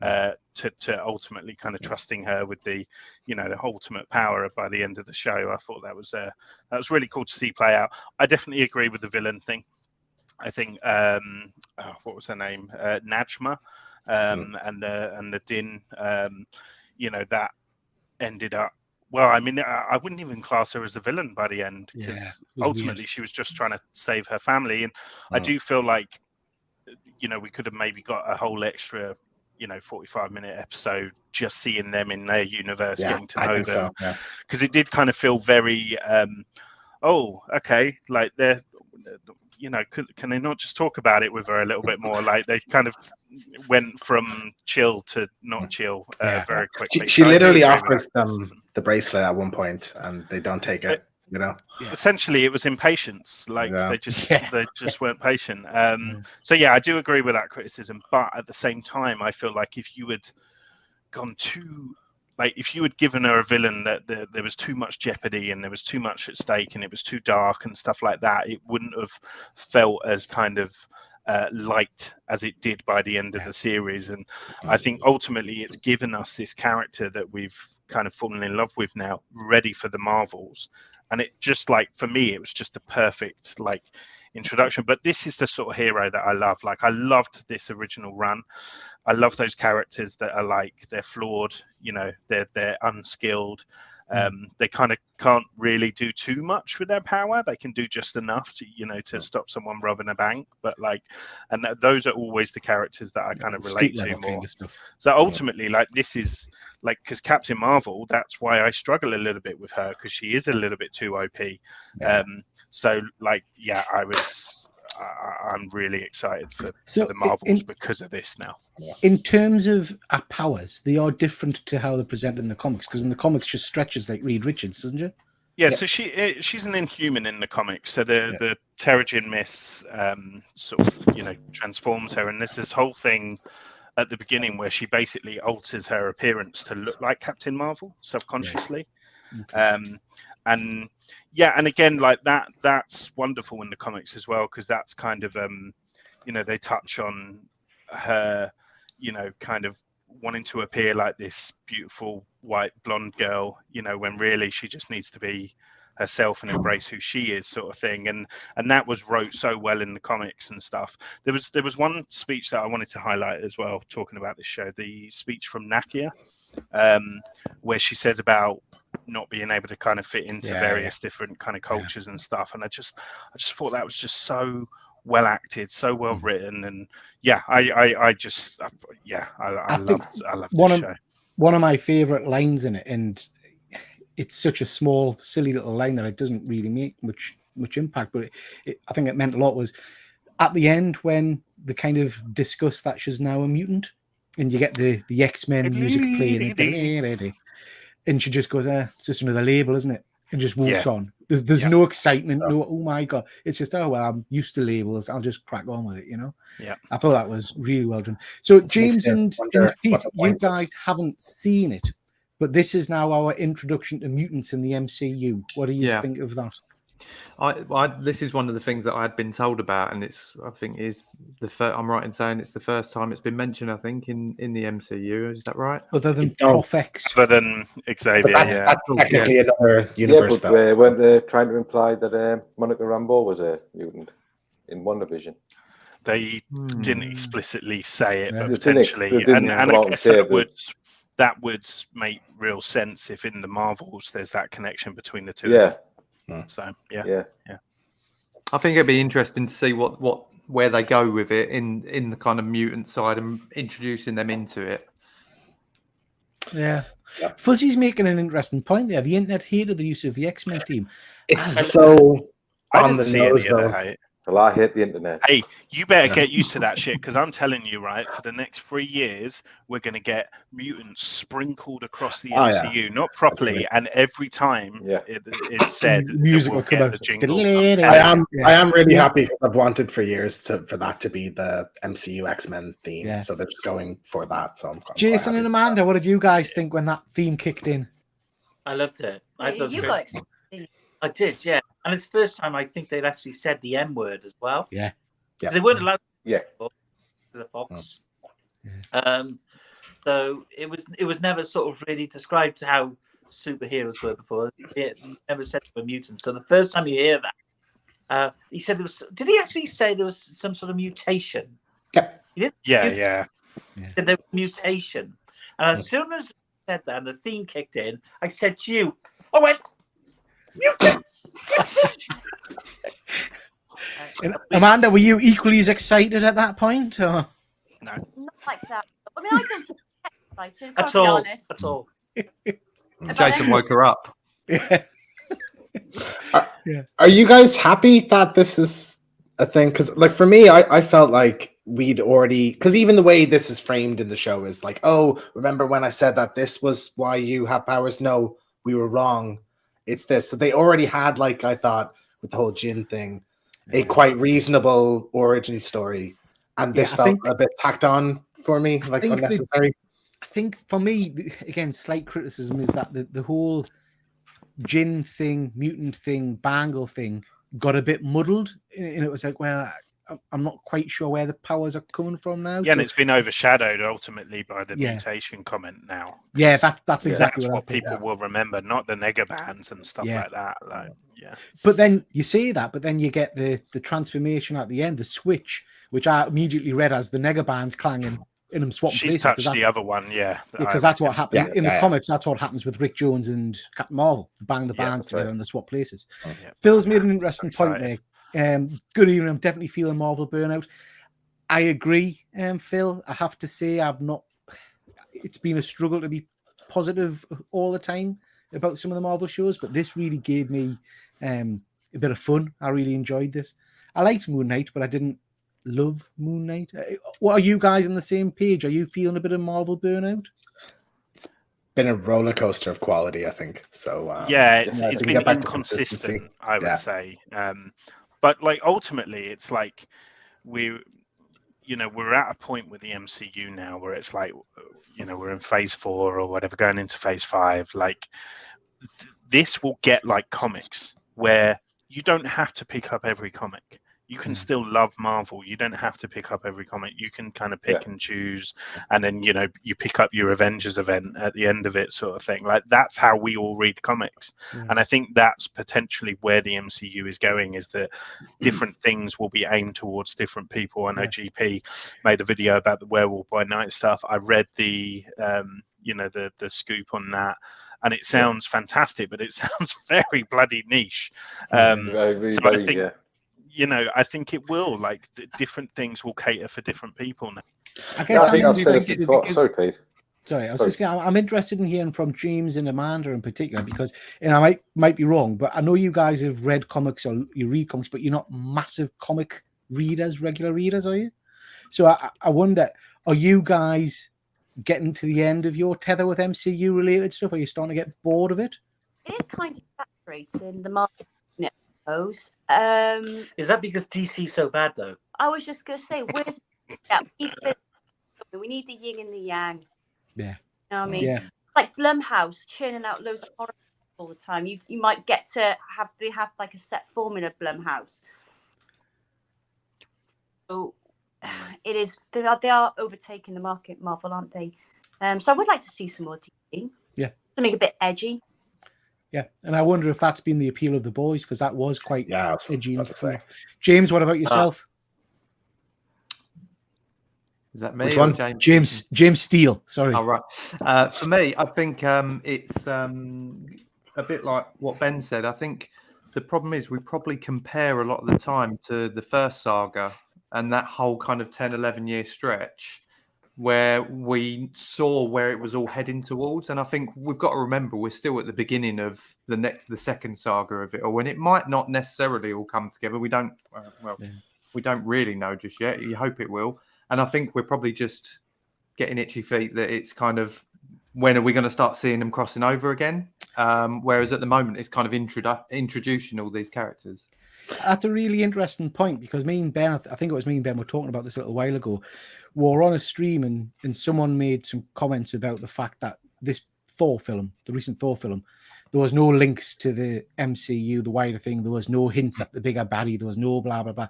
to ultimately kind of trusting her with the, you know, the ultimate power by the end of the show. I thought that was really cool to see play out. I definitely agree with the villain thing. I think what was her name, Najma, and the Din, you know, that ended up, well, I mean, I wouldn't even class her as a villain by the end, because ultimately weird. She was just trying to save her family. And I do feel like, you know, we could have maybe got a whole extra, you know, 45-minute episode just seeing them in their universe, getting to know them. Because it did kind of feel very, like they're, you know, can they not just talk about it with her a little bit more? Like they kind of went from chill to not chill very quickly. She literally offers them the bracelet at one point, and they don't take it. You know, essentially it was impatience. Like they just weren't patient. So yeah, I do agree with that criticism, but at the same time, I feel like if you had gone too, like if you had given her a villain that there was too much jeopardy and there was too much at stake and it was too dark and stuff like that, it wouldn't have felt as kind of light as it did by the end of the series. And I think ultimately it's given us this character that we've kind of fallen in love with now, ready for the Marvels. And it just, like, for me, it was just a perfect like introduction. But this is the sort of hero that I love. Like, I loved this original run. I love those characters that are like, they're flawed, you know, they're unskilled. They kind of can't really do too much with their power. They can do just enough to, you know, to stop someone robbing a bank. But like, and those are always the characters that I kind of relate to more. So ultimately, like, this is like, because Captain Marvel, that's why I struggle a little bit with her, because she is a little bit too OP. So like, I'm really excited for the Marvels because of this now. In terms of our powers, they are different to how they're presented in the comics, because in the comics she stretches like Reed Richards, doesn't she? Yeah, so she's an Inhuman in the comics. So the Terrigen Mist sort of, you know, transforms her, and there's this whole thing at the beginning where she basically alters her appearance to look like Captain Marvel subconsciously. And again, like that's wonderful in the comics as well, because that's kind of you know, they touch on her, you know, kind of wanting to appear like this beautiful white blonde girl, you know, when really she just needs to be herself and embrace who she is, sort of thing. And that was wrote so well in the comics and stuff. There was one speech that I wanted to highlight as well, talking about this show, the speech from Nakia, where she says about not being able to kind of fit into various different kind of cultures and stuff. And I just thought that was just so well acted, so well written. And I love the show. One of my favorite lines in it, and it's such a small, silly little line that it doesn't really make much impact, but I think it meant a lot, was at the end when they kind of discuss that she's now a mutant, and you get the X-Men music playing, and she just goes, it's just another label, isn't it? And just walks on. There's no excitement, no, oh my God. It's just, oh, well, I'm used to labels. I'll just crack on with it, you know? Yeah. I thought that was really well done. So James and Pete, you guys haven't seen it, but this is now our introduction to mutants in the MCU. What do you think of that? This is one of the things that I had been told about, and I'm right in saying it's the first time it's been mentioned, I think, in the MCU. Is that right? Other than Prof X. Other than Xavier, that's technically another universe. Yeah, but weren't they trying to imply that Monica Rambeau was a mutant in WandaVision? They didn't explicitly say it, but They potentially. didn't and I guess that would that would make real sense if in the Marvels there's that connection between the two. Yeah. So yeah. I think it'd be interesting to see where they go with it in the kind of mutant side and introducing them into it. Yeah. Fuzzy's making an interesting point there. The internet hated the use of the X-Men theme. It's so I on didn't the see nose, any of though. that hate. Well, I hate the internet. Hey, you better get used to that shit, because I'm telling you, right, for the next 3 years, we're going to get mutants sprinkled across the MCU, not properly, and every time it's said, music we'll will come get out. the jingle. I am really happy because I've wanted for years for that to be the MCU X-Men theme. Yeah. So they're just going for that. So I'm Jason and Amanda, what did you guys think when that theme kicked in? I loved it. I thought You got excited. I did, yeah. And it's the first time I think they'd actually said the M word as well. Yeah. They weren't allowed to because of Fox. So it was never sort of really described how superheroes were before. It never said they were mutants. So the first time you hear that, he said there was. Did he actually say there was some sort of mutation? Yep. He did. Yeah. He said there was mutation, and as soon as he said that and the theme kicked in, I said to you, I went, mutants. Amanda, were you equally as excited at that point? Or? No. Not like that. I mean, I don't get excited. At all. At all. Jason woke her up. Are you guys happy that this is a thing? Because, like, for me, I felt like we'd already, because even the way this is framed in the show is like, oh, remember when I said that this was why you have powers? No, we were wrong. It's this. So they already had, like, I thought, with the whole Jin thing, a quite reasonable origin story. And this felt a bit tacked on for me, like unnecessary. I think for me, again, slight criticism is that the whole Jin thing, mutant thing, Bangle thing got a bit muddled. And it was like, well, I'm not quite sure where the powers are coming from now. Yeah, and it's been overshadowed ultimately by the mutation comment now. Yeah, that's exactly what people will remember, not the negabands and stuff like that. Like, But then you say that, but then you get the transformation at the end, the switch, which I immediately read as the negabands clanging in them swapping places. She's touched the other one, because that's what happened in the comics. That's what happens with Rick Jones and Captain Marvel. They bang the bands together and they swap places. Phil's made an interesting point there. Good evening. I'm definitely feeling Marvel burnout. I agree, Phil. I have to say, it's been a struggle to be positive all the time about some of the Marvel shows, but this really gave me a bit of fun. I really enjoyed this. I liked Moon Knight, but I didn't love Moon Knight. What, are you guys on the same page? Are you feeling a bit of Marvel burnout? It's been a roller coaster of quality, I think. So it's been inconsistent, I would say. But like ultimately, it's like we're at a point with the MCU now where it's like, we're in phase 4 or whatever, going into phase 5. Like this will get like comics where you don't have to pick up every comic. You can still love Marvel. You don't have to pick up every comic. You can kind of pick and choose, and then you pick up your Avengers event at the end of it, sort of thing. Like that's how we all read comics, and I think that's potentially where the MCU is going. Is that different things will be aimed towards different people. I know GP made a video about the Werewolf by Night stuff. I read the the scoop on that. And it sounds fantastic, but it sounds very bloody niche. I think it will. Like different things will cater for different people now. I guess I've said it before. Sorry, Pete. Sorry, I'm interested in hearing from James and Amanda in particular because, and I might be wrong, but I know you guys have read comics or you read comics, but you're not massive comic readers, regular readers, are you? So I wonder, are you guys getting to the end of your tether with MCU related stuff? Are you starting to get bored of it? It is kind of saturating the market. Is that because DC's so bad though? I was just going to say, where's we need the yin and the yang. Yeah. You know what I mean? Yeah. Like Blumhouse churning out loads of horror all the time. You might get to have like a set formula Blumhouse. So it is they are overtaking the market, Marvel, aren't they? So I would like to see some more DC. Yeah. Something a bit edgy. Yeah, and I wonder if that's been the appeal of The Boys because that was quite edgy. And James, what about yourself? Is that me? Which one? James Steele. Sorry. Oh, right. For me, I think it's a bit like what Ben said. I think the problem is we probably compare a lot of the time to the first saga and that whole kind of 10, 11-year stretch where we saw where it was all heading towards. And I think we've got to remember we're still at the beginning of the second saga of it all, and it might not necessarily all come together. We don't we don't really know just yet. You hope it will. And I think we're probably just getting itchy feet that it's kind of, when are we going to start seeing them crossing over again? Whereas at the moment, it's kind of introducing all these characters. That's a really interesting point, because me and Ben, I think it was me and Ben were talking about this a little while ago. We were on a stream and someone made some comments about the fact that this Thor film, the recent Thor film, there was no links to the MCU, the wider thing. There was no hints at the bigger baddie. There was no blah, blah, blah.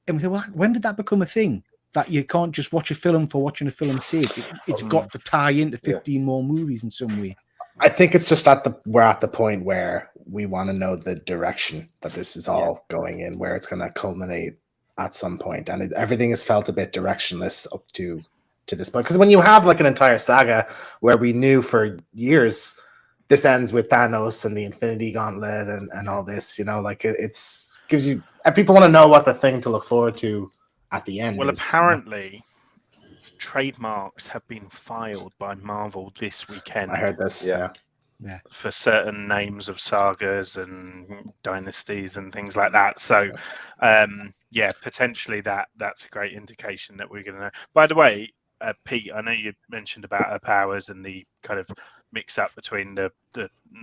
And we said, well, when did that become a thing? That you can't just watch a film for watching a film's sake. It's got to tie into 15 more movies in some way. I think it's just we're at the point where we want to know the direction that this is all going in, where it's going to culminate at some point, and everything has felt a bit directionless up to this point. Because when you have like an entire saga where we knew for years this ends with Thanos and the Infinity Gauntlet and all this, like it's gives you, and people want to know what the thing to look forward to at the end. Well, apparently trademarks have been filed by Marvel this weekend. I heard this. Yeah. For certain names of sagas and dynasties and things like that. So, potentially that's a great indication that we're going to know. By the way, Pete, I know you mentioned about her powers and the kind of mix up between the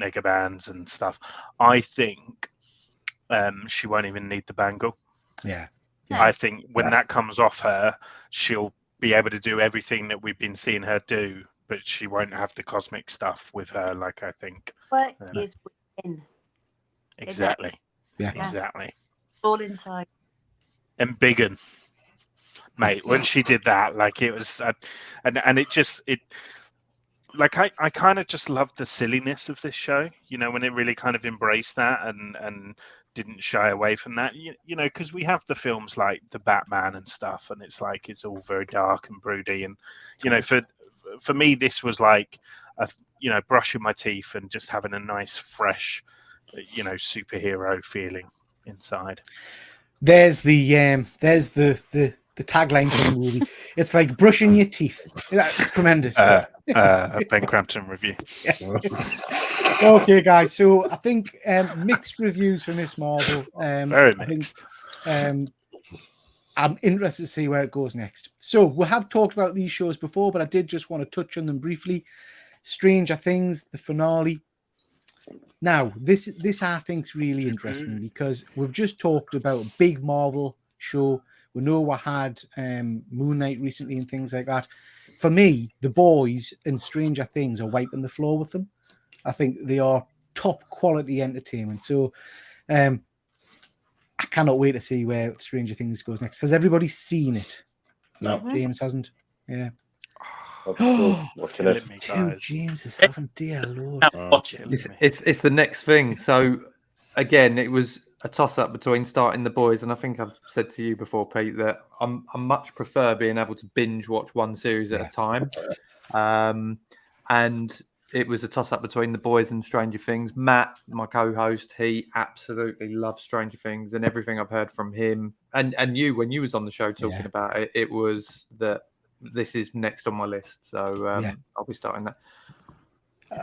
nega bands and stuff. I think she won't even need the bangle. Yeah. I think when that comes off her, she'll be able to do everything that we've been seeing her do, but she won't have the cosmic stuff with her, like I think. What is within? Exactly. Yeah. Exactly. All inside. And Biggin, mate, when she did that, like it was, and it like I kind of just loved the silliness of this show, when it really kind of embraced that and didn't shy away from that, because we have the films like the Batman and stuff, and it's like it's all very dark and broody, and for me this was like brushing my teeth and just having a nice fresh superhero feeling inside. There's the tagline for the movie. It's like brushing your teeth. Tremendous. Ben Crampton review. Okay, guys. So I think mixed reviews for Miss Marvel. Very mixed. I'm interested to see where it goes next. So we have talked about these shows before, but I did just want to touch on them briefly. Stranger Things, the finale. Now, this I think is really interesting because we've just talked about a big Marvel show. We know we had Moon Knight recently and things like that. For me, The Boys and Stranger Things are wiping the floor with them. I think they are top quality entertainment. So I cannot wait to see where Stranger Things goes next. Has everybody seen it? No. James hasn't. Yeah. Watching it. Two Jameses haven't, dear Lord. It's the next thing. So again, it was a toss-up between starting The Boys, and I think I've said to you before, Pete, that I much prefer being able to binge watch one series at a time. And it was a toss-up between The Boys and Stranger Things. Matt, my co-host, he absolutely loves Stranger Things, and everything I've heard from him and you when you was on the show talking about it, it was that this is next on my list. So I'll be starting that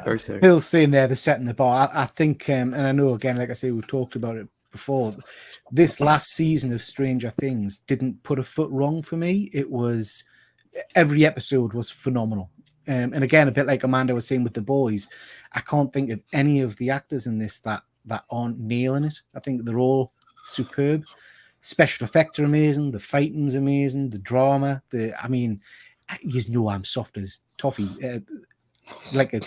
very soon. Bill's saying there, they're setting the bar. I think, and I know, again, like I say, we've talked about it before, this last season of Stranger Things didn't put a foot wrong for me. It was, every episode was phenomenal. And again, a bit like Amanda was saying with The Boys, I can't think of any of the actors in this that aren't nailing it. I think they're all superb. Special effects are amazing. The fighting's amazing. The drama. You know, I'm soft as toffee.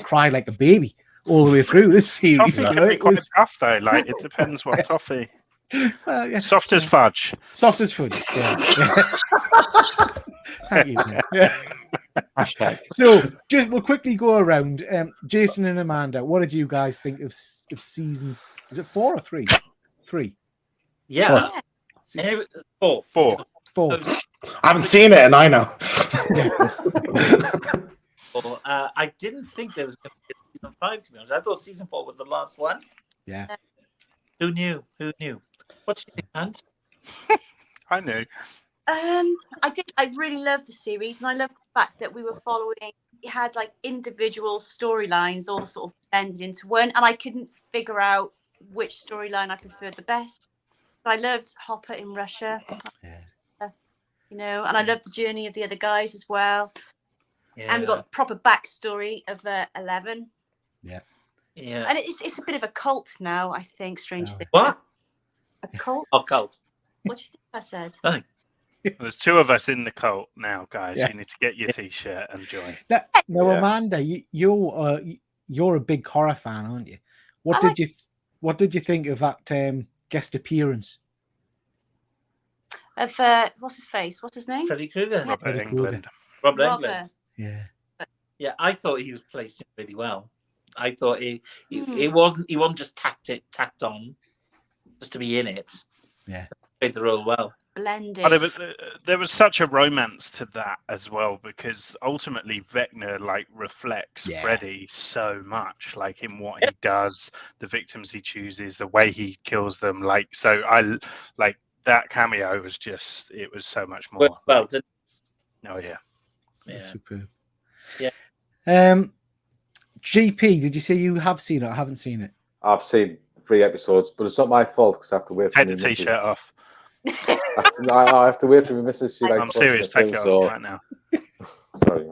Cry like a baby all the way through this series. Toffee can be quite tough though. Like it depends what toffee. Soft as fudge. Soft as fudge. Yeah. Thank you. Hashtag. So we'll quickly go around. Jason and Amanda, what did you guys think of season? Is it 4 or 3? 3. Yeah. 4. Four. I haven't seen it, and I know. Or, I didn't think there was going to be a season 5, to be honest. I thought season 4 was the last one. Yeah. Who knew? What do you think, Hans? I knew. I really love the series, and I love the fact that we were following. It had like individual storylines all sort of blended into one, and I couldn't figure out which storyline I preferred the best. I loved Hopper in Russia, and I loved the journey of the other guys as well. Yeah. And we got a proper backstory of 11. Yeah. And it's a bit of a cult now, I think. Strangely, What? A cult? Oh, cult. What do you think I said? Oh. There's 2 of us in the cult now, guys. Yeah. You need to get your T-shirt and join. No, Amanda, you're a big horror fan, aren't you? What did you think of that guest appearance? Of what's his face? What's his name? Freddy Krueger. Robert Englund. Robert Robert. Englund. Yeah. Yeah, I thought he was placed really well. I thought he wasn't just tacked on just to be in it. Yeah. Played the role well. Blended. But there was such a romance to that as well, because ultimately Vecna reflects Freddy so much, in what he does, the victims he chooses, the way he kills them. So I that cameo was it was so much more. Well, oh yeah. Superb. Yeah. GP, did you say you have seen it? I haven't seen it. I've seen 3 episodes, but it's not my fault because I have to wait for Take the T-shirt off. I have to wait for my missus. I'm serious. Take it off right now. Sorry.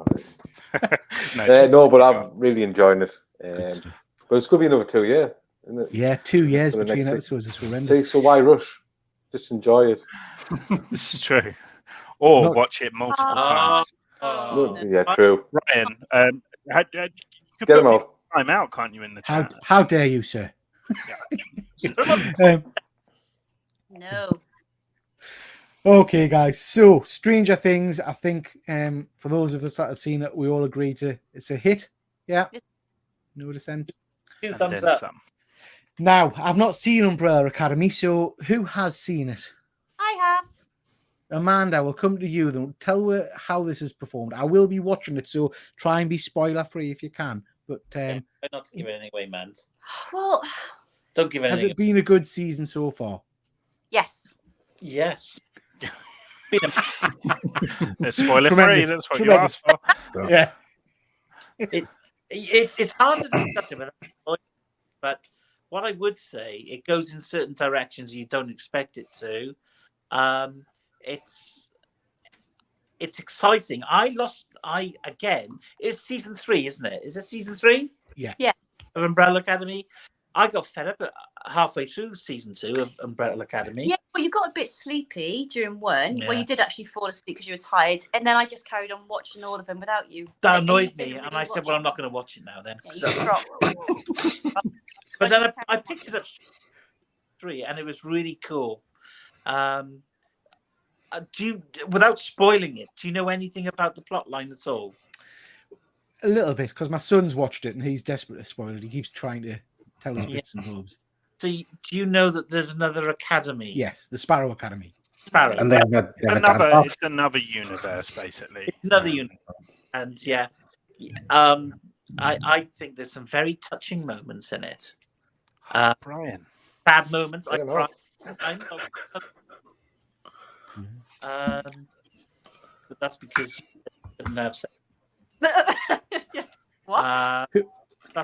No, but I'm really enjoying it. But it's going to be another 2 years, isn't it? Yeah, 2 years For the between next episodes. It's horrendous. See, so why rush? Just enjoy it. This is true. Or watch it multiple times. Yeah, true. Ryan, you could Get him out. Time out, can't you, in the chat? How dare you, sir? No. Okay, guys. So, Stranger Things, I think for those of us that have seen it, we all agree it's a hit. Yeah. No dissent. 2 thumbs up. Now, I've not seen Umbrella Academy, so who has seen it? I have. Amanda, we'll come to you then. Tell her how this is performed. I will be watching it, so try and be spoiler free if you can. But try not to give anything away, man. Well, don't give anything. Has it been a good season so far? Yes. Yes. It's spoiler free. That's what you asked for. Yeah. It's hard to discuss it, but what I would say, it goes in certain directions you don't expect it to. It's exciting. It's season 3, isn't it? Is it season 3? Yeah. Of Umbrella Academy. I got fed up halfway through season 2 of Umbrella Academy. Yeah, well, you got a bit sleepy during 1. Yeah. Well, you did actually fall asleep because you were tired, and then I just carried on watching all of them without you. That annoyed me, and I said, "Well, I'm not going to watch it now then." Yeah, But then I picked it up 3, and it was really cool. Without spoiling it, do you know anything about the plot line at all? A little bit, because my son's watched it and he's desperate to spoil it. He keeps trying to tell us bits and bobs. So do you know that there's another academy? Yes, the Sparrow Academy. Sparrow. And they have it's another universe, basically. It's another universe. And I think there's some very touching moments in it. Brian. Bad moments. I cried. I know. But that's because you didn't have sex. What?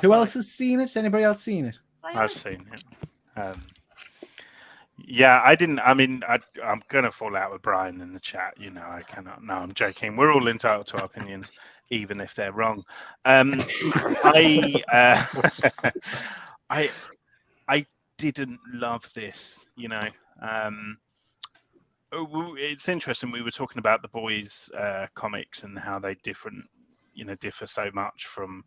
Who else has seen it? Has anybody else seen it? I've seen it. Yeah, I didn't. I mean, I'm gonna fall out with Brian in the chat. I cannot. No, I'm joking. We're all entitled to our opinions, even if they're wrong. I didn't love this. It's interesting. We were talking about the boys' comics and how they differ so much from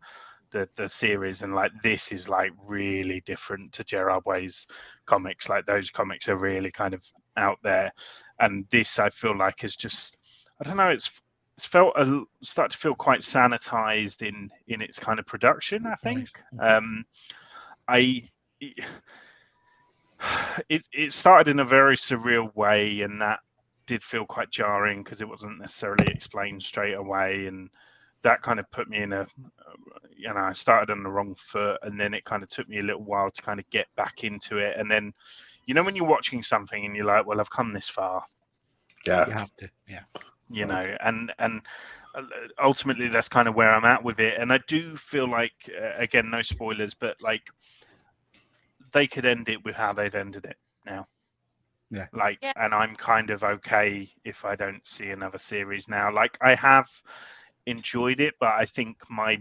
the series, and this is really different to Gerard Way's comics. Those comics are really kind of out there, and this I feel like is just, I don't know, it's started to feel quite sanitized in its kind of production, I think. It started in a very surreal way, and that did feel quite jarring because it wasn't necessarily explained straight away, and that kind of put me in I started on the wrong foot, and then it kind of took me a little while to kind of get back into it. And then, when you're watching something and you're like, well, I've come this far. Yeah. You have to. Yeah. And ultimately that's kind of where I'm at with it. And I do feel like, again, no spoilers, but like they could end it with how they've ended it now. Yeah. And I'm kind of okay if I don't see another series now. Like, I have enjoyed it, but I think my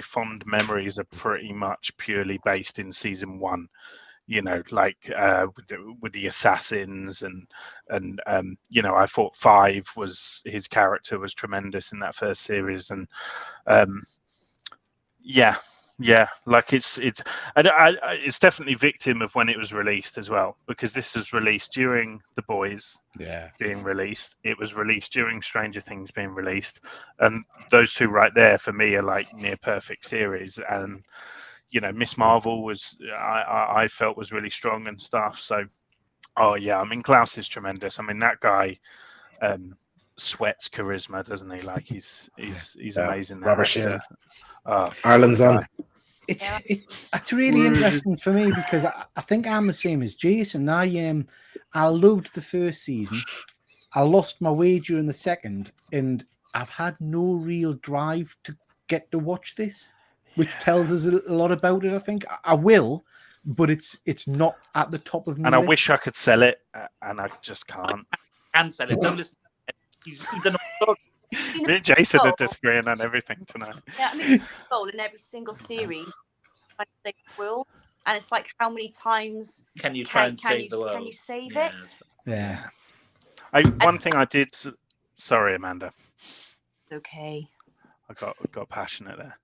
fond memories are pretty much purely based in season 1. With the assassins and I thought Five his character was tremendous in that first series, and like it's definitely victim of when it was released as well, because this was released during The Boys being released. It was released during Stranger Things being released, and those two right there for me are like near perfect series. And Miss Marvel was I felt was really strong and stuff. So Klaus is tremendous. I mean, that guy sweats charisma, doesn't he? Like he's amazing. Robert Sheehan. Ireland's on. It's really interesting for me because I think I'm the same as Jason. I loved the first season. I lost my way during the second, and I've had no real drive to get to watch this, which tells us a lot about it. I think I will, but it's not at the top of my list. I list. wish I could sell it, and I just can't. I can sell it. Don't listen. He's gonna talk. Me and Jason are disagreeing on everything tonight. Yeah, I mean, goal in every single series, trying to save the world, and it's like, how many times can you try and save the world? Can you save it? Yeah. One thing I did. Sorry, Amanda. Okay. I got passionate there.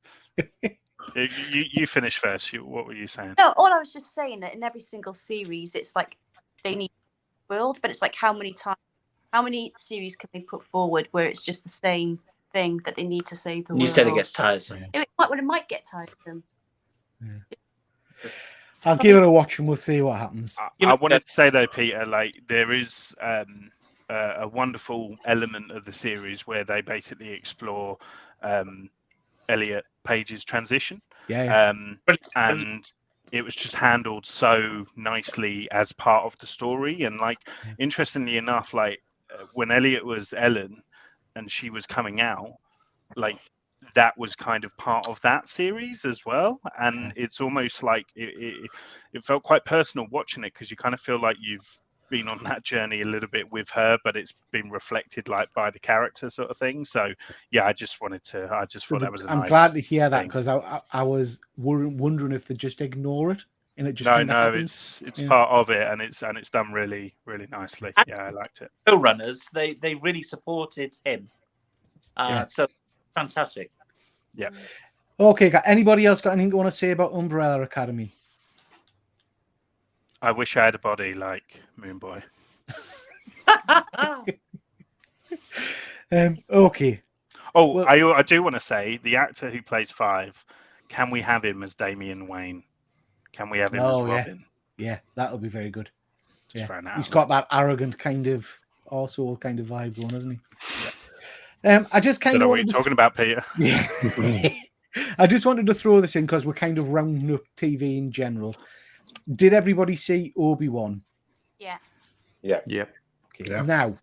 You finish first. What were you saying? No, all I was just saying that in every single series, it's like they need the world, but it's like how many series can they put forward where it's just the same thing that they need to save the world? You said it gets tiresome. It might get tiresome. Yeah. I'll give it a watch and we'll see what happens. I wanted to say though, Peter, like there is a wonderful element of the series where they basically explore Elliot Page's transition. And it was just handled so nicely as part of the story. And interestingly enough, when Elliot was Ellen and she was coming out, that was kind of part of that series as well. And it's almost like it felt quite personal watching it, because you kind of feel like you've been on that journey a little bit with her, but it's been reflected by the character sort of thing. So I just thought that was I'm nice glad to hear that, thing. because I was wondering if they just ignore it and it just happens. It's part of it, and it's done really, really nicely. I liked it. Showrunners, they really supported him. So fantastic. Yeah. Okay, anybody else got anything to want to say about Umbrella Academy? I wish I had a body like Moon Boy. Okay. I do want to say the actor who plays Five, can we have him as Damian Wayne? Can we have him as Robin? Yeah, that would be very good. He's got that arrogant kind of arsehole kind of vibe going, hasn't he? Yeah. I just kind of know what you're talking about, Peter. Yeah. I just wanted to throw this in because we're kind of rounding up TV in general. Did everybody see Obi-Wan? Yeah. Yeah. Yeah. Okay. Yeah. Now,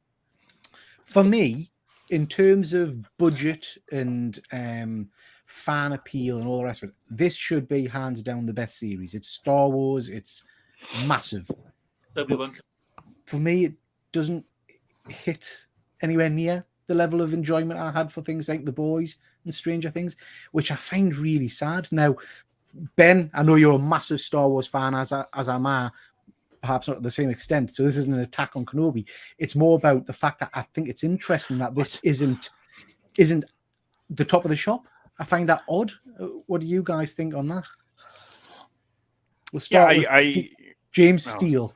for me, in terms of budget and fan appeal and all the rest of it, this should be hands down the best series. It's Star Wars. It's massive. For me, it doesn't hit anywhere near the level of enjoyment I had for things like The Boys and Stranger Things, which I find really sad. Now, Ben, I know you're a massive Star Wars fan, as am I, perhaps not to the same extent. So this isn't an attack on Kenobi. It's more about the fact that I think it's interesting that this isn't the top of the shop. I find that odd. What do you guys think on that? We'll start with James Steele.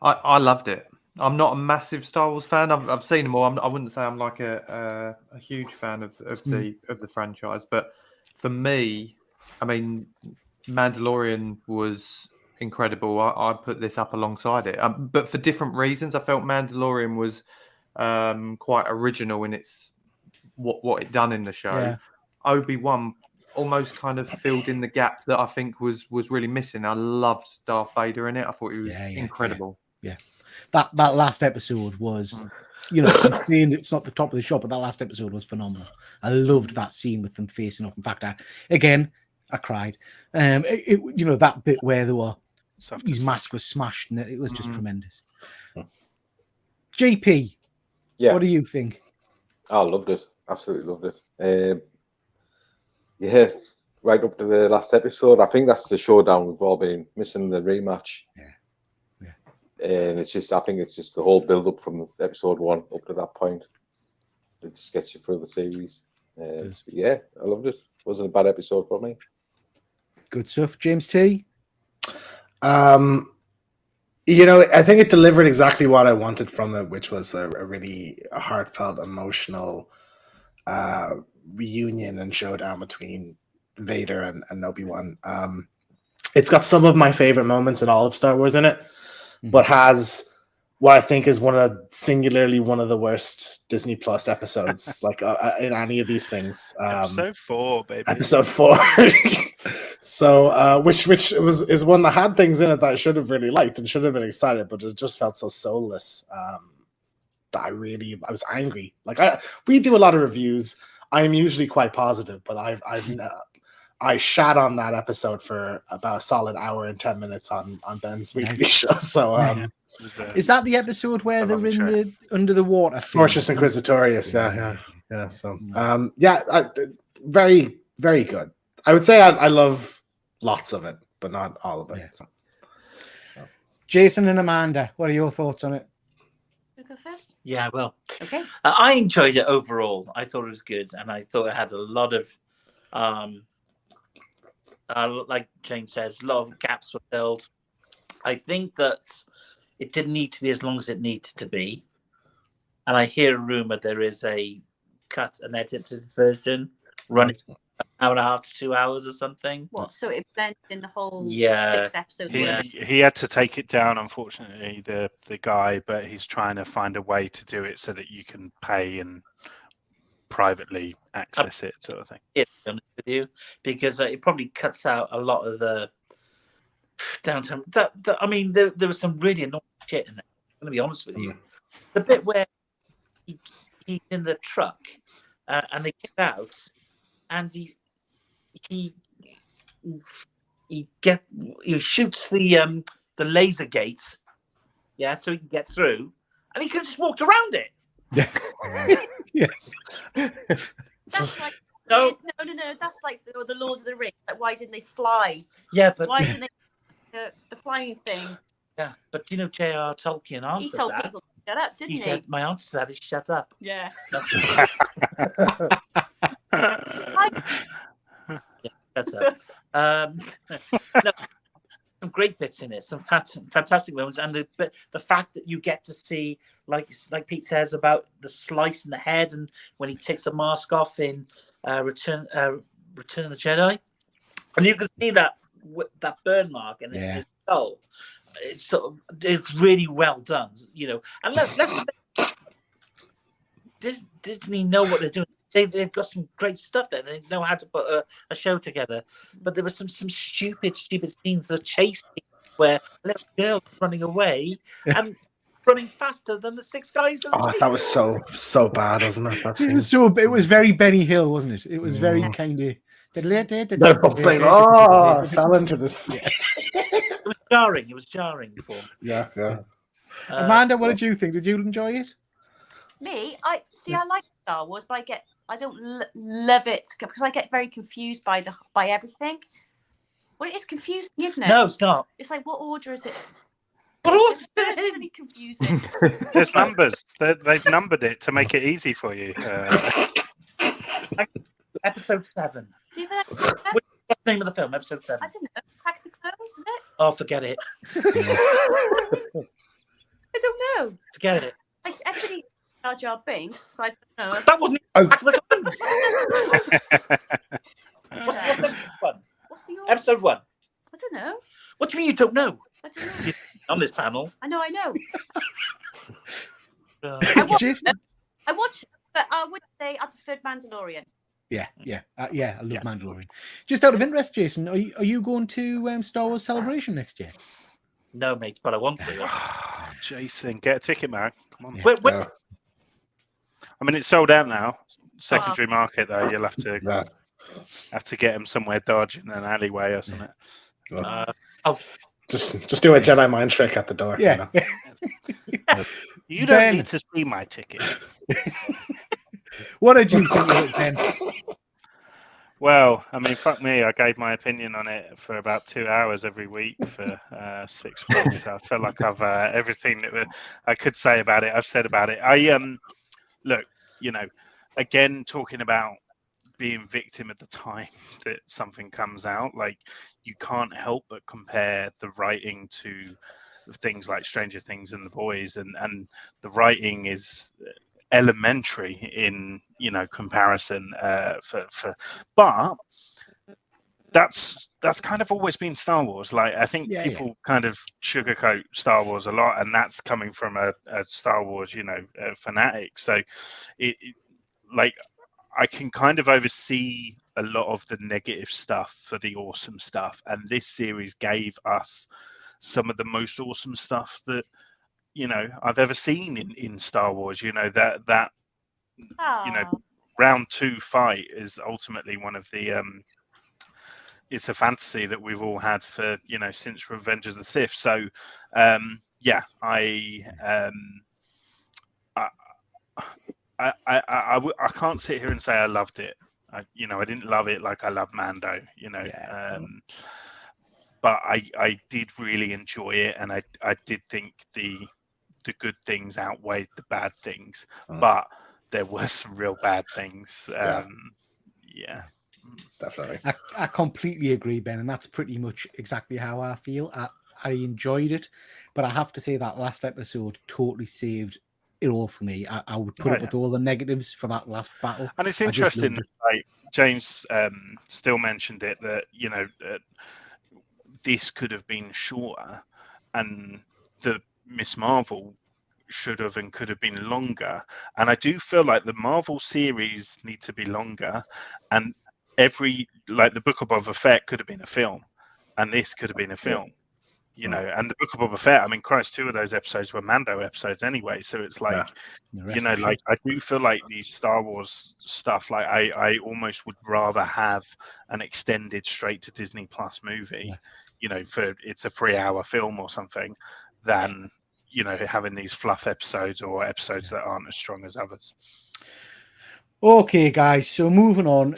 I loved it. I'm not a massive Star Wars fan. I've seen them all. I wouldn't say I'm like a huge fan of the franchise, but for me, I mean, Mandalorian was incredible. I put this up alongside it, but for different reasons. I felt Mandalorian was quite original in its what it done in the show. Yeah. Obi-Wan almost kind of filled in the gap that I think was really missing. I loved Darth Vader in it. I thought he was incredible. Yeah. That last episode was, you know, I'm saying it's not the top of the shop, but that last episode was phenomenal. I loved that scene with them facing off. In fact, I cried. You know, that bit where his mask was smashed and it was just tremendous. JP, what do you think? I loved it. Absolutely loved it. Yeah, right up to the last episode. I think that's the showdown we've all been missing, the rematch. Yeah. And it's just, I think it's just the whole build up from episode 1 up to that point. It just gets you through the series. Yeah, I loved it. It wasn't a bad episode for me. Good stuff. James T? You know, I think it delivered exactly what I wanted from it, which was a really heartfelt, emotional reunion and showdown between Vader and Obi-Wan. It's got some of my favorite moments in all of Star Wars in it, but has what I think is singularly one of the worst Disney Plus episodes, like in any of these things. Episode 4, baby. Episode 4. So, which is one that had things in it that I should have really liked and should have been excited, but it just felt so soulless that I was angry. Like we do a lot of reviews. I'm usually quite positive, but I shat on that episode for about a solid hour and 10 minutes on Ben's weekly show. So, is that the episode where they're in the under the water? Fortress Inquisitorius, yeah. So, very, very good. I would say I love lots of it, but not all of it. Yeah. So. Jason and Amanda, what are your thoughts on it? Go first. Yeah, well, okay. I enjoyed it overall. I thought it was good, and I thought it had a lot of, like James says, a lot of gaps were filled. I think that it didn't need to be as long as it needed to be, and I hear a rumor there is an edited version running an hour and a half to 2 hours or something. What? So it blended in the whole 6 episodes. He had to take it down, unfortunately, the guy, but he's trying to find a way to do it so that you can pay and privately access it, sort of thing. Yeah, to be honest with you, because it probably cuts out a lot of the downtime. I mean, there was some really annoying shit in there. I'm going to be honest with you. The bit where he's in the truck and they get out, and he shoots the laser gate, so he can get through, and he could have just walked around it. That's like no. That's like the Lord of the Rings. Like, why didn't they fly? Yeah, but why didn't they the flying thing? Yeah, but you know, J.R. Tolkien answered he told that. people to shut up, didn't he? He said, "My answer to that is shut up." Yeah. Shut up. No, some great bits in it, some fantastic moments, and the fact that you get to see, like Pete says, about the slice in the head, and when he takes the mask off in Return of the Jedi, and you can see that burn mark in his skull. It's really well done, you know. And let's Disney know what they're doing. They've got some great stuff there. They know how to put a show together. But there were some stupid scenes. The chase where a little girl running away and running faster than the 6 guys. That was so bad, wasn't it? That scene. It was very Benny Hill, wasn't it? It was very kind of. They're both playing. Oh, fell into this. It was jarring. It was jarring before. Yeah. Amanda, what did you think? Did you enjoy it? Me, I like Star Wars, but I don't love it because I get very confused by everything. Well, it is confusing, isn't it? No, it's not. It's like, what order is it? What It's really confusing. There's numbers. They've numbered it to make it easy for you. Episode 7. What's the name of the film? Episode 7. I don't know. Attack the Clones, is it? Oh, forget it. I don't know. Forget it. Everybody Jar Jar Binks. I don't know. That wasn't Attack the Clones. What's the one? What's the order? Episode 1. I don't know. What do you mean you don't know? I don't know. On this panel. I know. Jason? I watched, but I would say I preferred Mandalorian. Yeah. I love Mandalorian. Just out of interest, Jason, are you going to Star Wars Celebration next year? No, mate, but I want to. Jason, get a ticket, man. Come on. Yeah. I mean, it's sold out now. Secondary market, though. You'll have to get them somewhere dodging an alleyway or something. Just do a Jedi mind trick at the door. Yeah. You don't need to see my ticket. What did you think of it, Ben? Well, I mean, fuck me. I gave my opinion on it for about 2 hours every week for 6 weeks. I feel like I've everything that I could say about it, I've said about it. Look, again, talking about being victim at the time that something comes out, like you can't help but compare the writing to things like Stranger Things and The Boys, and the writing is elementary in comparison but that's kind of always been Star Wars. Like I think people kind of sugarcoat Star Wars a lot, and that's coming from a Star Wars fanatic. So it like I can kind of oversee a lot of the negative stuff for the awesome stuff, and this series gave us some of the most awesome stuff that I've ever seen in Star Wars. That round 2 fight is ultimately one of the it's a fantasy that we've all had for since Revenge of the Sith. So I can't sit here and say I loved it. I didn't love it like I love Mando. But I did really enjoy it, and I did think the good things outweighed the bad things, but there were some real bad things. Definitely. I completely agree, Ben, and that's pretty much exactly how I feel. I enjoyed it, but I have to say that last episode totally saved it all for me. I would put up with all the negatives for that last battle. And it's interesting, like James still mentioned it, that this could have been shorter, and the Miss Marvel should have and could have been longer. And I do feel like the Marvel series need to be longer, and the Book of Boba Fett could have been a film, and this could have been a film. And the Book of Boba Fett, I mean, Christ, 2 of those episodes were Mando episodes anyway. So it's like, like I do feel like these Star Wars stuff, like I almost would rather have an extended straight to Disney Plus movie, for it's a 3-hour film or something, than, having these fluff episodes or episodes that aren't as strong as others. Okay, guys. So moving on.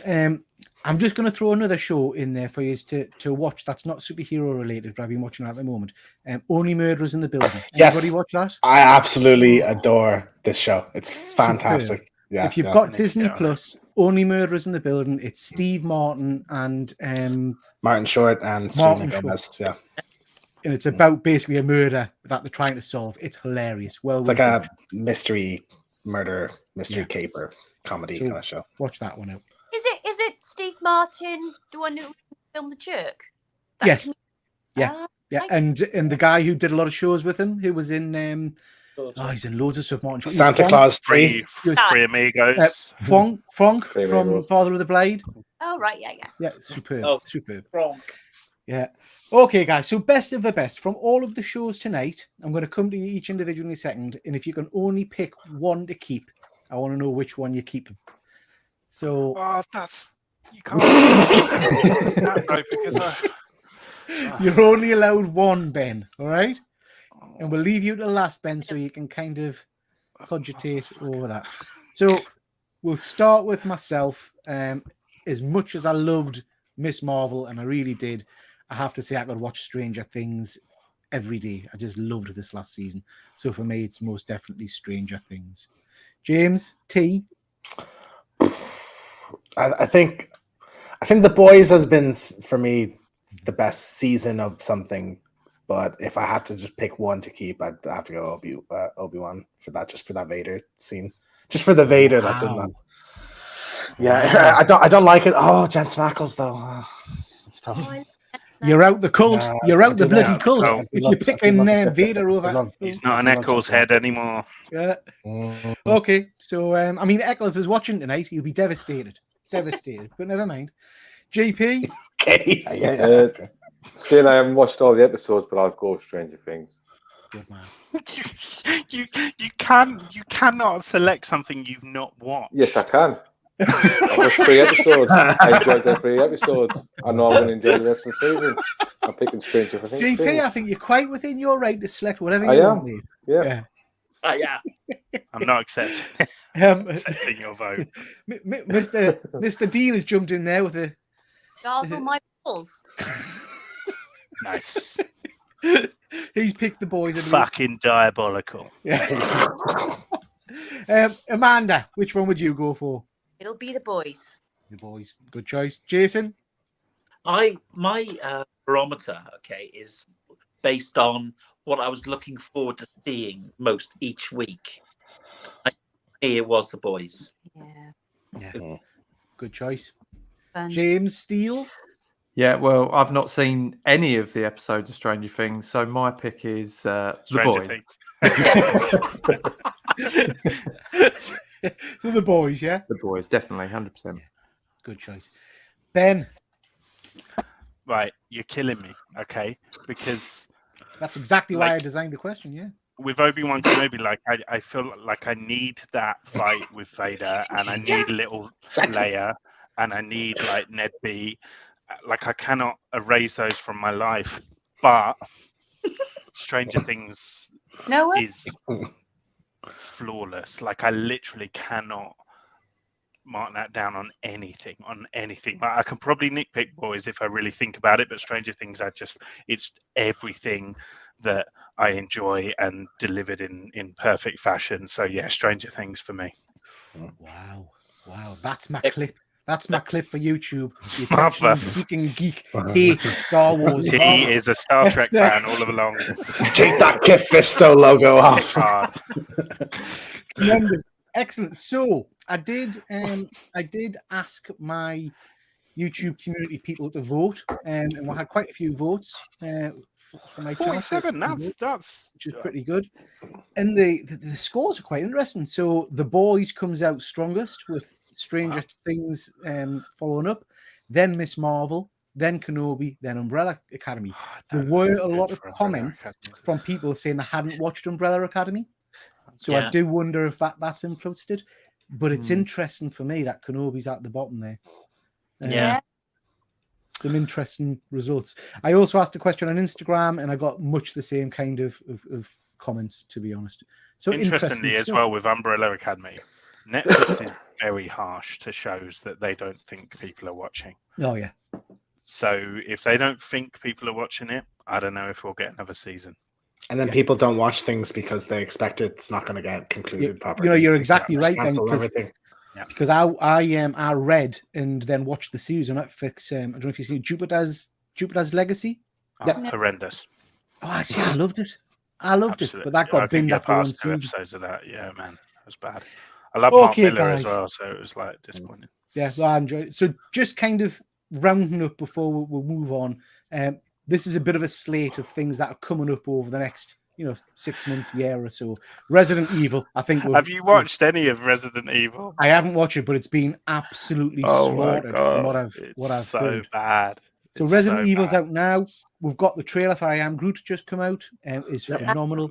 I'm just going to throw another show in there for you to watch. That's not superhero related, but I've been watching it at the moment. Only Murderers in the Building. Anybody watch that? I absolutely adore this show. It's fantastic. Superb. Yeah. If you've got Disney Plus, Only Murderers in the Building. It's Steve Martin and Martin Short and Selena Gomez. Yeah. And it's about basically a murder that they're trying to solve. It's hilarious. Well, it's like a mystery caper comedy kind of show. Watch that one out. Is it Steve Martin, the one who filmed The Jerk? Yes. Yeah. And the guy who did a lot of shows with him, who was in he's in loads of stuff. Martin Santa Claus 3, Three Amigos. Frank from Father of the Blade. Oh right, yeah. Superb. Superb. Frank. Yeah. Okay, guys. So best of the best from all of the shows tonight. I'm going to come to you each individually in a second, and if you can only pick one to keep, I want to know which one you keep. So you can't that though, because you're only allowed one, Ben. All right, and we'll leave you to the last, Ben, so you can kind of cogitate over that. So we'll start with myself. As much as I loved Miss Marvel, and I really did, I have to say I could watch Stranger Things every day. I just loved this last season. So for me, it's most definitely Stranger Things. James T. I think The Boys has been for me the best season of something, but if I had to just pick one to keep, I'd have to go Obi-Wan for that, just for that Vader scene, just for the Vader that's in that. Yeah, I don't like it. Oh, Jensen Ackles though, it's tough. You're out the cult. Nah, You're out the I do bloody love- cult. oh, If you're picking Vader over, He's not an Eccles head anymore. yeah. Mm. Okay, so I mean, Eccles is watching tonight. He'll be devastated, but never mind. GP, Okay. Yeah. Okay. Saying I haven't watched all the episodes, but I'll go Stranger Things. good man. you cannot select something you've not watched. Yes, I can. I've watched 3 episodes. I enjoyed the 3 episodes. I know I'm going to enjoy the rest of the season. I'm picking Stranger Things. GP, I think you're quite within your right to select whatever I you am. want, mate. Yeah. Yeah. I'm not accepting Um, accepting your vote. Mr. Dean has jumped in there with a. Gargle my balls. Nice. He's picked the boys. And Fucking diabolical. yeah. Amanda, which one would you go for? It'll be the boys. The boys. Good choice. Jason. My barometer, okay, is based on what I was looking forward to seeing most each week. It was the boys. Yeah. Good choice. Fun. James Steele. Yeah, well, I've not seen any of the episodes of Stranger Things, so my pick is the Stranger boy. Things. So the boys, yeah? The boys, definitely, 100%. Good choice. Ben. Right, you're killing me, okay? Because That's exactly why I designed the question, yeah. with Obi-Wan Kenobi, like I feel like I need that fight with Vader, and I need little Leia, and I need like Ned B. Like I cannot erase those from my life, but Stranger Things is flawless. Like I literally cannot mark that down on anything. Like, I can probably nitpick boys if I really think about it, but Stranger Things, it's everything that I enjoy and delivered in perfect fashion. So yeah, Stranger Things for me. Wow. That's my clip. That's my clip for YouTube. The Mother. attention-seeking geek hates Star Wars. He is a Star Trek fan all along. Take that Kit Fisto logo off. Tremendous. Excellent. So I did ask my YouTube community people to vote, and we had quite a few votes for my channel. 47. That's which is pretty good. And the scores are quite interesting. So The Boys comes out strongest with Stranger Things following up, then Miss Marvel, then Kenobi, then Umbrella Academy. There were a lot of comments from people saying they hadn't watched Umbrella Academy. So I do wonder if that's influenced it. But it's interesting for me that Kenobi's at the bottom there. Some interesting results. I also asked a question on Instagram, and I got much the same kind of comments, to be honest. So interestingly as well with Umbrella Academy, Netflix is very harsh to shows that they don't think people are watching. Oh yeah. So if they don't think people are watching it, I don't know if we'll get another season. And then people don't watch things because they expect it's not going to get concluded properly. You know, you're exactly right, Ben. Because I read and then watched the series on Netflix. I don't know if you've seen Jupiter's Legacy. Horrendous. Oh, see, I loved it. But that got binned after one season. 2 episodes of that. Yeah, man, it was bad. I love Mark Miller as well, so it was like disappointing. Yeah, well, I enjoyed it. So just kind of rounding up before we'll move on. This is a bit of a slate of things that are coming up over the next, 6 months, year or so. Resident Evil, I think. Have you watched any of Resident Evil? I haven't watched it, but it's been absolutely slaughtered from what I've heard. Bad. So Resident Evil's out now. We've got the trailer for I Am Groot just come out. Is phenomenal.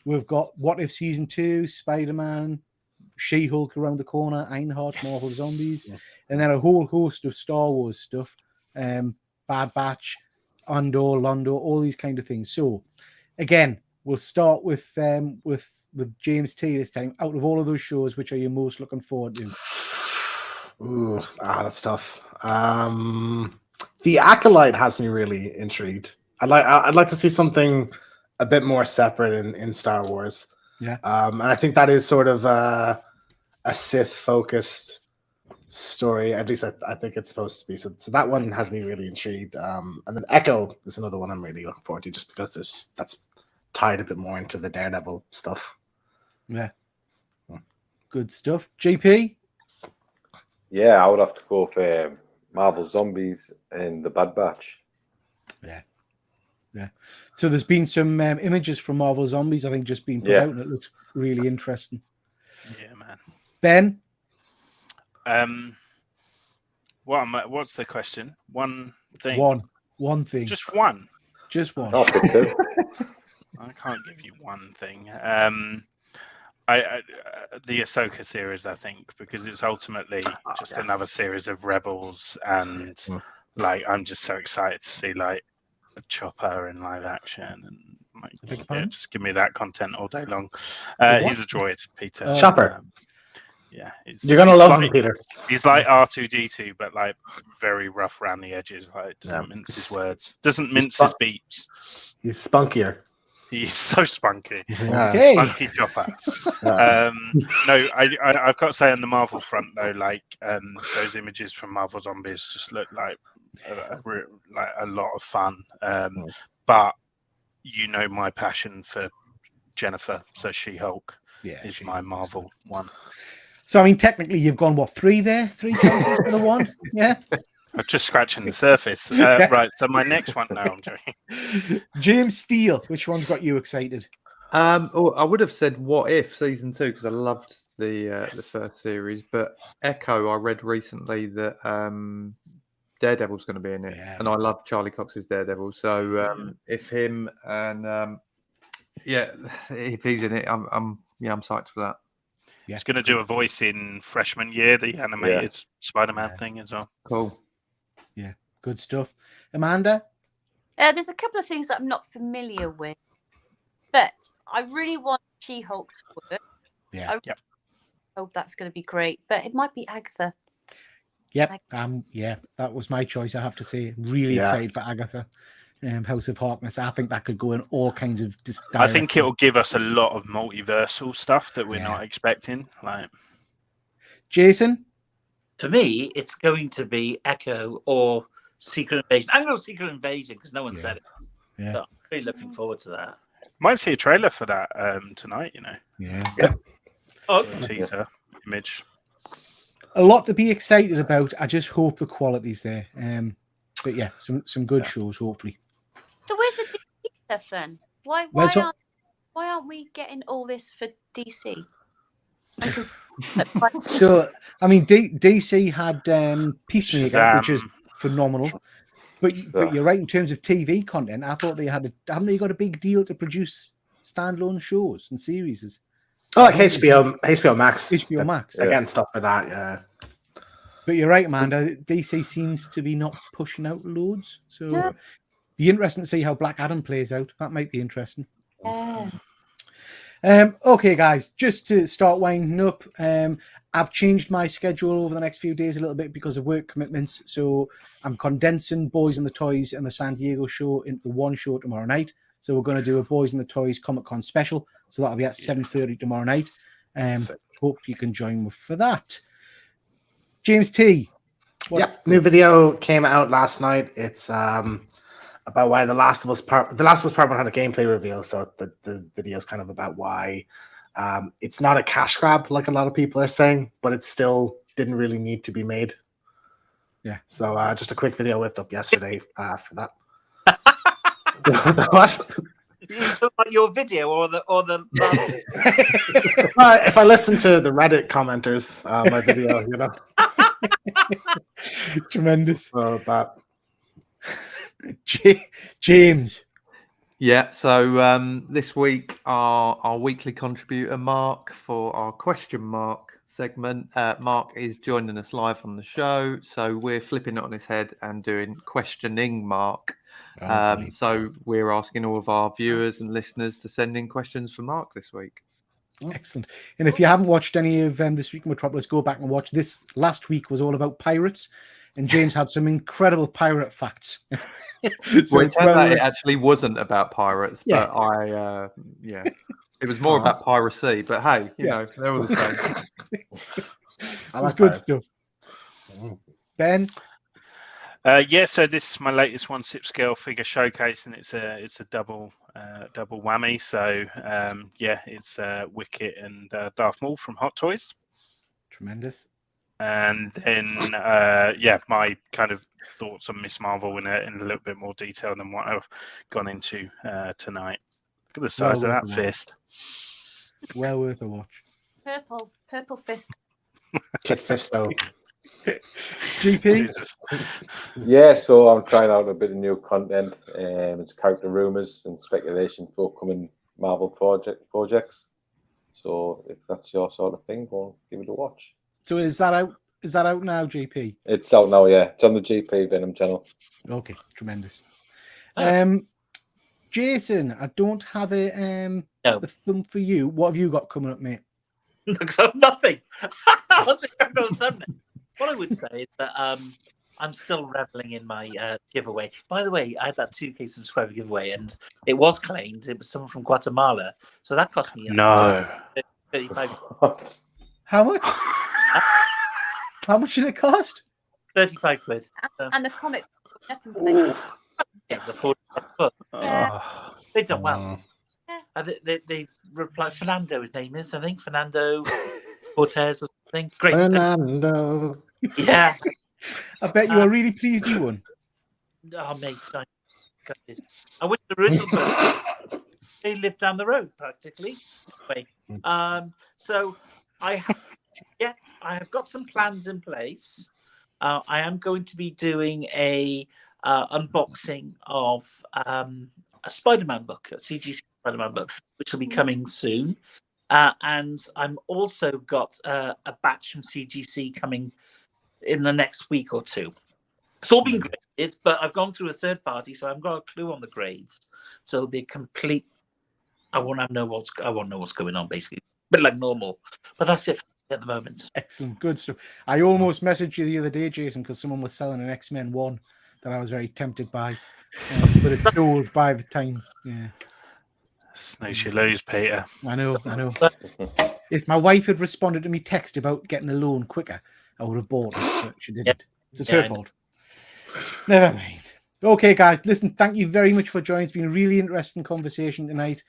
We've got What If Season 2, Spider-Man, She-Hulk around the corner, Ironheart, Marvel Zombies, and then a whole host of Star Wars stuff. Bad Batch, Andor, Londo, all these kind of things. So again, we'll start with James T this time. Out of all of those shows, which are you most looking forward to? Ooh, that's tough. The Acolyte has me really intrigued. I'd like to see something a bit more separate in Star Wars. Yeah. And I think that is sort of a Sith focused story. At least I think it's supposed to be. So that one has me really intrigued. And then Echo is another one I'm really looking forward to, just because that's tied a bit more into the Daredevil stuff. Yeah. Good stuff. JP? Yeah, I would have to go for Marvel Zombies and the Bad Batch. Yeah. So there's been some images from Marvel Zombies, I think, just being put out, and it looks really interesting. Yeah, man. Ben? What's the question? One thing. One thing. Just one. Just one. I'll pick two. I can't give you one thing. The Ahsoka series, I think, because it's ultimately just another series of Rebels, and like I'm just so excited to see like a Chopper in live action, and like just give me that content all day long. He's a droid, Peter. Chopper. He's, you're gonna love him, Peter. He's like R2D2, but like very rough around the edges. Like doesn't mince his words, doesn't mince his beats. He's spunkier. He's so spunky. Okay. Spunky Chopper. No, I've got to say on the Marvel front though, like those images from Marvel Zombies just look like a lot of fun. But you know my passion for Jennifer, so She-Hulk is my Marvel one. So I mean, technically, you've gone three choices for the one, yeah. I'm just scratching the surface. Right, so my next one now, I'm joking. James Steele, which one's got you excited? I would have said What If season 2 because I loved the first series, but Echo, I read recently that Daredevil's going to be in it, and I love Charlie Cox's Daredevil. So if him and if he's in it, I'm psyched for that. Yeah, he's going to do a voice in freshman year, the animated Spider-Man thing as well. Cool. Yeah, good stuff. Amanda? There's a couple of things that I'm not familiar with, but I really want She-Hulk to work. Yeah. I hope that's going to be great, but it might be Agatha. Yep. That was my choice, I have to say. Really excited for Agatha. House of Harkness. I think that could go in all kinds of directions. I think it'll give us a lot of multiversal stuff that we're not expecting. Like Jason? For me, it's going to be Echo or Secret Invasion. I'm going to Secret Invasion because no one said it. Yeah. So I'm really looking forward to that. Might see a trailer for that tonight, you know. Yeah. Oh, teaser image. A lot to be excited about. I just hope the quality's there. But yeah, some good shows, hopefully. So where's the DC stuff then? Why aren't we getting all this for DC? So I mean, DC had Peacemaker, which is phenomenal. But you're right in terms of TV content. I thought haven't they got a big deal to produce standalone shows and series? Oh, like HBO Max. HBO Max. Again, stuff for that, yeah. But you're right, Amanda. DC seems to be not pushing out loads. So be interesting to see how Black Adam plays out. That might be interesting. Yeah. Okay, guys, just to start winding up, I've changed my schedule over the next few days a little bit because of work commitments. So I'm condensing Boys and the Toys and the San Diego show into one show tomorrow night. So we're going to do a Boys and the Toys Comic-Con special. So that'll be at 7:30 tomorrow night. Hope you can join me for that. James T. New video came out last night. It's about why The Last of Us Part 1 had a gameplay reveal. So the video is kind of about why it's not a cash grab like a lot of people are saying, but it still didn't really need to be made. Yeah. So just a quick video whipped up yesterday for that. What? You talk about your video or the If I listen to the Reddit commenters, my video, you know. Tremendous. So that. James. Yeah, so this week our weekly contributor Mark for our question mark segment. Mark is joining us live on the show, so we're flipping it on his head and doing questioning Mark. So we're asking all of our viewers and listeners to send in questions for Mark this week. Excellent. And if you haven't watched any of This Week in Metropolis, go back and watch this. Last week was all about pirates, and James had some incredible pirate facts. So it turns out it actually wasn't about pirates, but it was more about piracy. But hey, you know, they're all the same. That was good stuff. Ben? So this is my latest 1/6 scale figure showcase, and it's a double whammy. So it's Wicket and Darth Maul from Hot Toys. Tremendous. And then my kind of thoughts on Miss Marvel in a little bit more detail than what I've gone into tonight. Look at the size of that fist. Well worth a watch. Purple fist. Kid Fisto. GP? Yeah, so I'm trying out a bit of new content. It's character rumors and speculation for upcoming Marvel projects. So if that's your sort of thing, go give it a watch. So is that out? Is that out now, GP? It's out now, yeah. It's on the GP Venom channel. Okay, tremendous. Jason, I don't have the thumb for you. What have you got coming up, mate? Nothing. What I would say is that I'm still reveling in my giveaway. By the way, I had that 2K subscriber giveaway, and it was claimed. It was someone from Guatemala, so that cost me 35. How much? How much did it cost? 35 quid. And the comic. Yes, a 45 quid. They've done well. They replied. Fernando, his name is, I think, Fernando Cortez or something. Great. Fernando. Yeah. I bet you are really pleased you won. Oh, mate, I wish the original person, they lived down the road practically. Anyway, so I have got some plans in place. I am going to be doing a unboxing of a Spider-Man book, a CGC Spider-Man book, which will be coming soon. And I'm also got a batch from CGC coming in the next week or two. It's all been graded, but I've gone through a third party, so I haven't got a clue on the grades. So it'll be a complete. I want to know what's going on, basically, a bit like normal. But that's it at the moment. Excellent, good stuff. I almost messaged you the other day, Jason, because someone was selling an X-Men 1 that I was very tempted by, but it's sold by the time. Yeah. Snooze you lose, Peter. I know. If my wife had responded to me text about getting a loan quicker, I would have bought it, but she didn't. So it's her fault. Never mind. Okay, guys, listen, thank you very much for joining. It's been a really interesting conversation tonight.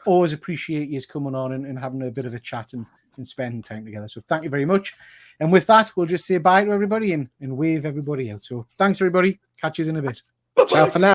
Always appreciate you coming on and having a bit of a chat and spending time together. So thank you very much. And with that, we'll just say bye to everybody and wave everybody out. So thanks, everybody. Catch you in a bit. Ciao for now.